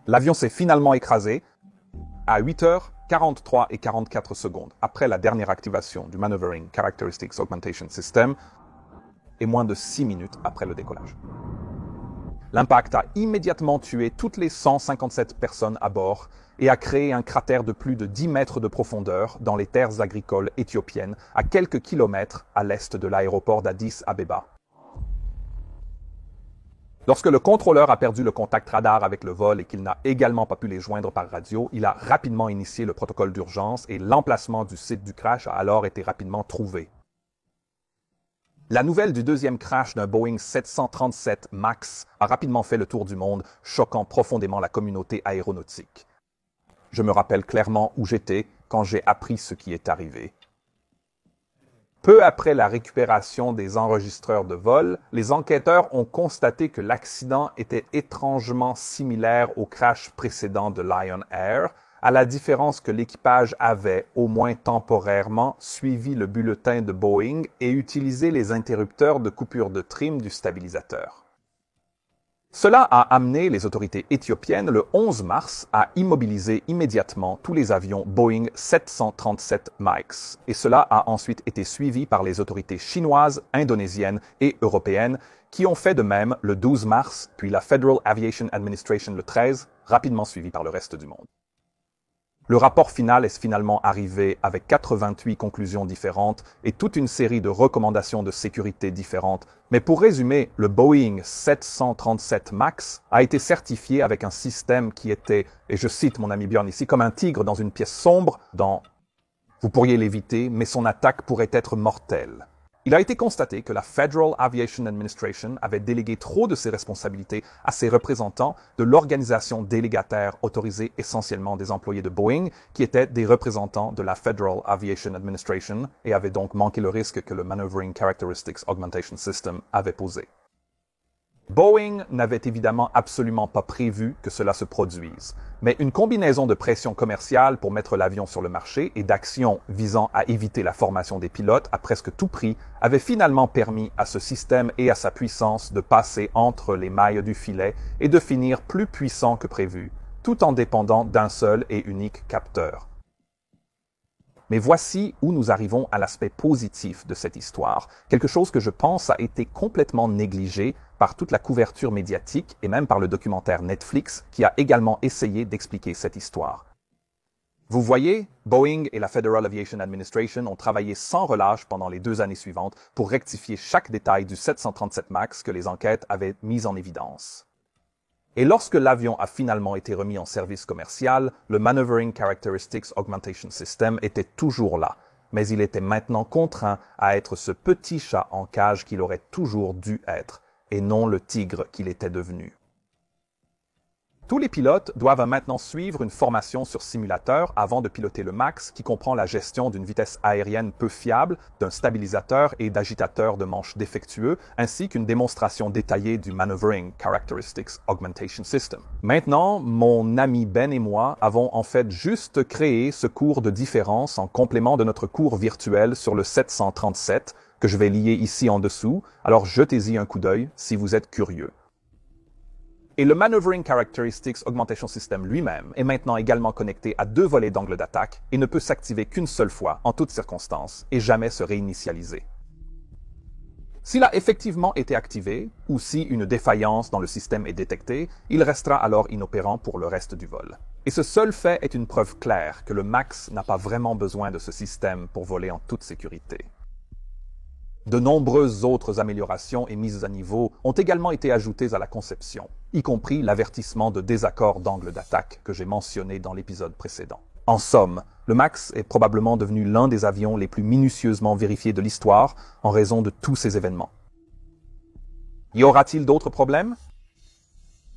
L'avion s'est finalement écrasé à 8h43 et 44 secondes après la dernière activation du Maneuvering Characteristics Augmentation System et moins de 6 minutes après le décollage. L'impact a immédiatement tué toutes les 157 personnes à bord et a créé un cratère de plus de 10 mètres de profondeur dans les terres agricoles éthiopiennes à quelques kilomètres à l'est de l'aéroport d'Addis Abeba. Lorsque le contrôleur a perdu le contact radar avec le vol et qu'il n'a également pas pu les joindre par radio, il a rapidement initié le protocole d'urgence et l'emplacement du site du crash a alors été rapidement trouvé. La nouvelle du deuxième crash d'un Boeing 737 MAX a rapidement fait le tour du monde, choquant profondément la communauté aéronautique. Je me rappelle clairement où j'étais quand j'ai appris ce qui est arrivé. Peu après la récupération des enregistreurs de vol, les enquêteurs ont constaté que l'accident était étrangement similaire au crash précédent de Lion Air, à la différence que l'équipage avait, au moins temporairement, suivi le bulletin de Boeing et utilisé les interrupteurs de coupure de trim du stabilisateur. Cela a amené les autorités éthiopiennes le 11 mars à immobiliser immédiatement tous les avions Boeing 737 MAX, et cela a ensuite été suivi par les autorités chinoises, indonésiennes et européennes qui ont fait de même le 12 mars, puis la Federal Aviation Administration le 13, rapidement suivi par le reste du monde. Le rapport final est finalement arrivé avec 88 conclusions différentes et toute une série de recommandations de sécurité différentes. Mais pour résumer, le Boeing 737 MAX a été certifié avec un système qui était, et je cite mon ami Bjorn ici, comme un tigre dans une pièce sombre dont vous pourriez l'éviter, mais son attaque pourrait être mortelle. Il a été constaté que la Federal Aviation Administration avait délégué trop de ses responsabilités à ses représentants de l'organisation délégataire autorisée essentiellement des employés de Boeing, qui étaient des représentants de la Federal Aviation Administration et avaient donc manqué le risque que le Maneuvering Characteristics Augmentation System avait posé. Boeing n'avait évidemment absolument pas prévu que cela se produise, mais une combinaison de pression commerciale pour mettre l'avion sur le marché et d'actions visant à éviter la formation des pilotes à presque tout prix avait finalement permis à ce système et à sa puissance de passer entre les mailles du filet et de finir plus puissant que prévu, tout en dépendant d'un seul et unique capteur. Mais voici où nous arrivons à l'aspect positif de cette histoire, quelque chose que je pense a été complètement négligé par toute la couverture médiatique et même par le documentaire Netflix qui a également essayé d'expliquer cette histoire. Vous voyez, Boeing et la Federal Aviation Administration ont travaillé sans relâche pendant les 2 années suivantes pour rectifier chaque détail du 737 MAX que les enquêtes avaient mis en évidence. Et lorsque l'avion a finalement été remis en service commercial, le Maneuvering Characteristics Augmentation System était toujours là, mais il était maintenant contraint à être ce petit chat en cage qu'il aurait toujours dû être, et non le tigre qu'il était devenu. Tous les pilotes doivent maintenant suivre une formation sur simulateur avant de piloter le MAX qui comprend la gestion d'une vitesse aérienne peu fiable, d'un stabilisateur et d'agitateurs de manches défectueux, ainsi qu'une démonstration détaillée du Maneuvering Characteristics Augmentation System. Maintenant, mon ami Ben et moi avons en fait juste créé ce cours de différence en complément de notre cours virtuel sur le 737 que je vais lier ici en dessous, alors jetez-y un coup d'œil si vous êtes curieux. Et le Maneuvering Characteristics Augmentation System lui-même est maintenant également connecté à 2 volets d'angle d'attaque et ne peut s'activer qu'une seule fois en toutes circonstances et jamais se réinitialiser. S'il a effectivement été activé, ou si une défaillance dans le système est détectée, il restera alors inopérant pour le reste du vol. Et ce seul fait est une preuve claire que le MAX n'a pas vraiment besoin de ce système pour voler en toute sécurité. De nombreuses autres améliorations et mises à niveau ont également été ajoutées à la conception, y compris l'avertissement de désaccord d'angle d'attaque que j'ai mentionné dans l'épisode précédent. En somme, le MAX est probablement devenu l'un des avions les plus minutieusement vérifiés de l'histoire en raison de tous ces événements. Y aura-t-il d'autres problèmes?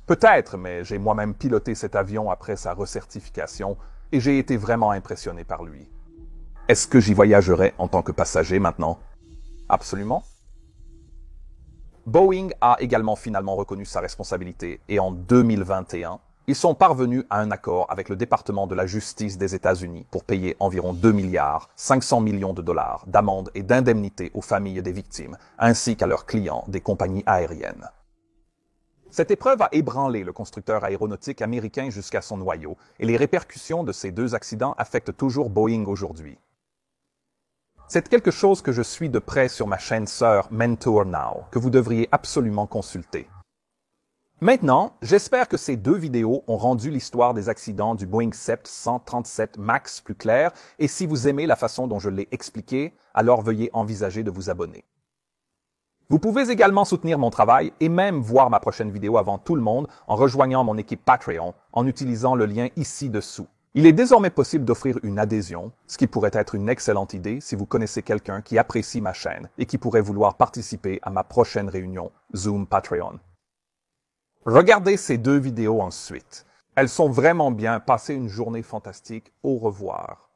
Peut-être, mais j'ai moi-même piloté cet avion après sa recertification et j'ai été vraiment impressionné par lui. Est-ce que j'y voyagerai en tant que passager maintenant? Absolument. Boeing a également finalement reconnu sa responsabilité et en 2021, ils sont parvenus à un accord avec le département de la justice des États-Unis pour payer environ 2 milliards 500 millions de dollars d'amendes et d'indemnités aux familles des victimes, ainsi qu'à leurs clients des compagnies aériennes. Cette épreuve a ébranlé le constructeur aéronautique américain jusqu'à son noyau, et les répercussions de ces 2 accidents affectent toujours Boeing aujourd'hui. C'est quelque chose que je suis de près sur ma chaîne sœur Mentor Now, que vous devriez absolument consulter. Maintenant, j'espère que ces 2 vidéos ont rendu l'histoire des accidents du Boeing 737 MAX plus claire, et si vous aimez la façon dont je l'ai expliqué, alors veuillez envisager de vous abonner. Vous pouvez également soutenir mon travail et même voir ma prochaine vidéo avant tout le monde en rejoignant mon équipe Patreon en utilisant le lien ici dessous. Il est désormais possible d'offrir une adhésion, ce qui pourrait être une excellente idée si vous connaissez quelqu'un qui apprécie ma chaîne et qui pourrait vouloir participer à ma prochaine réunion Zoom Patreon. Regardez ces 2 vidéos ensuite. Elles sont vraiment bien. Passez une journée fantastique. Au revoir.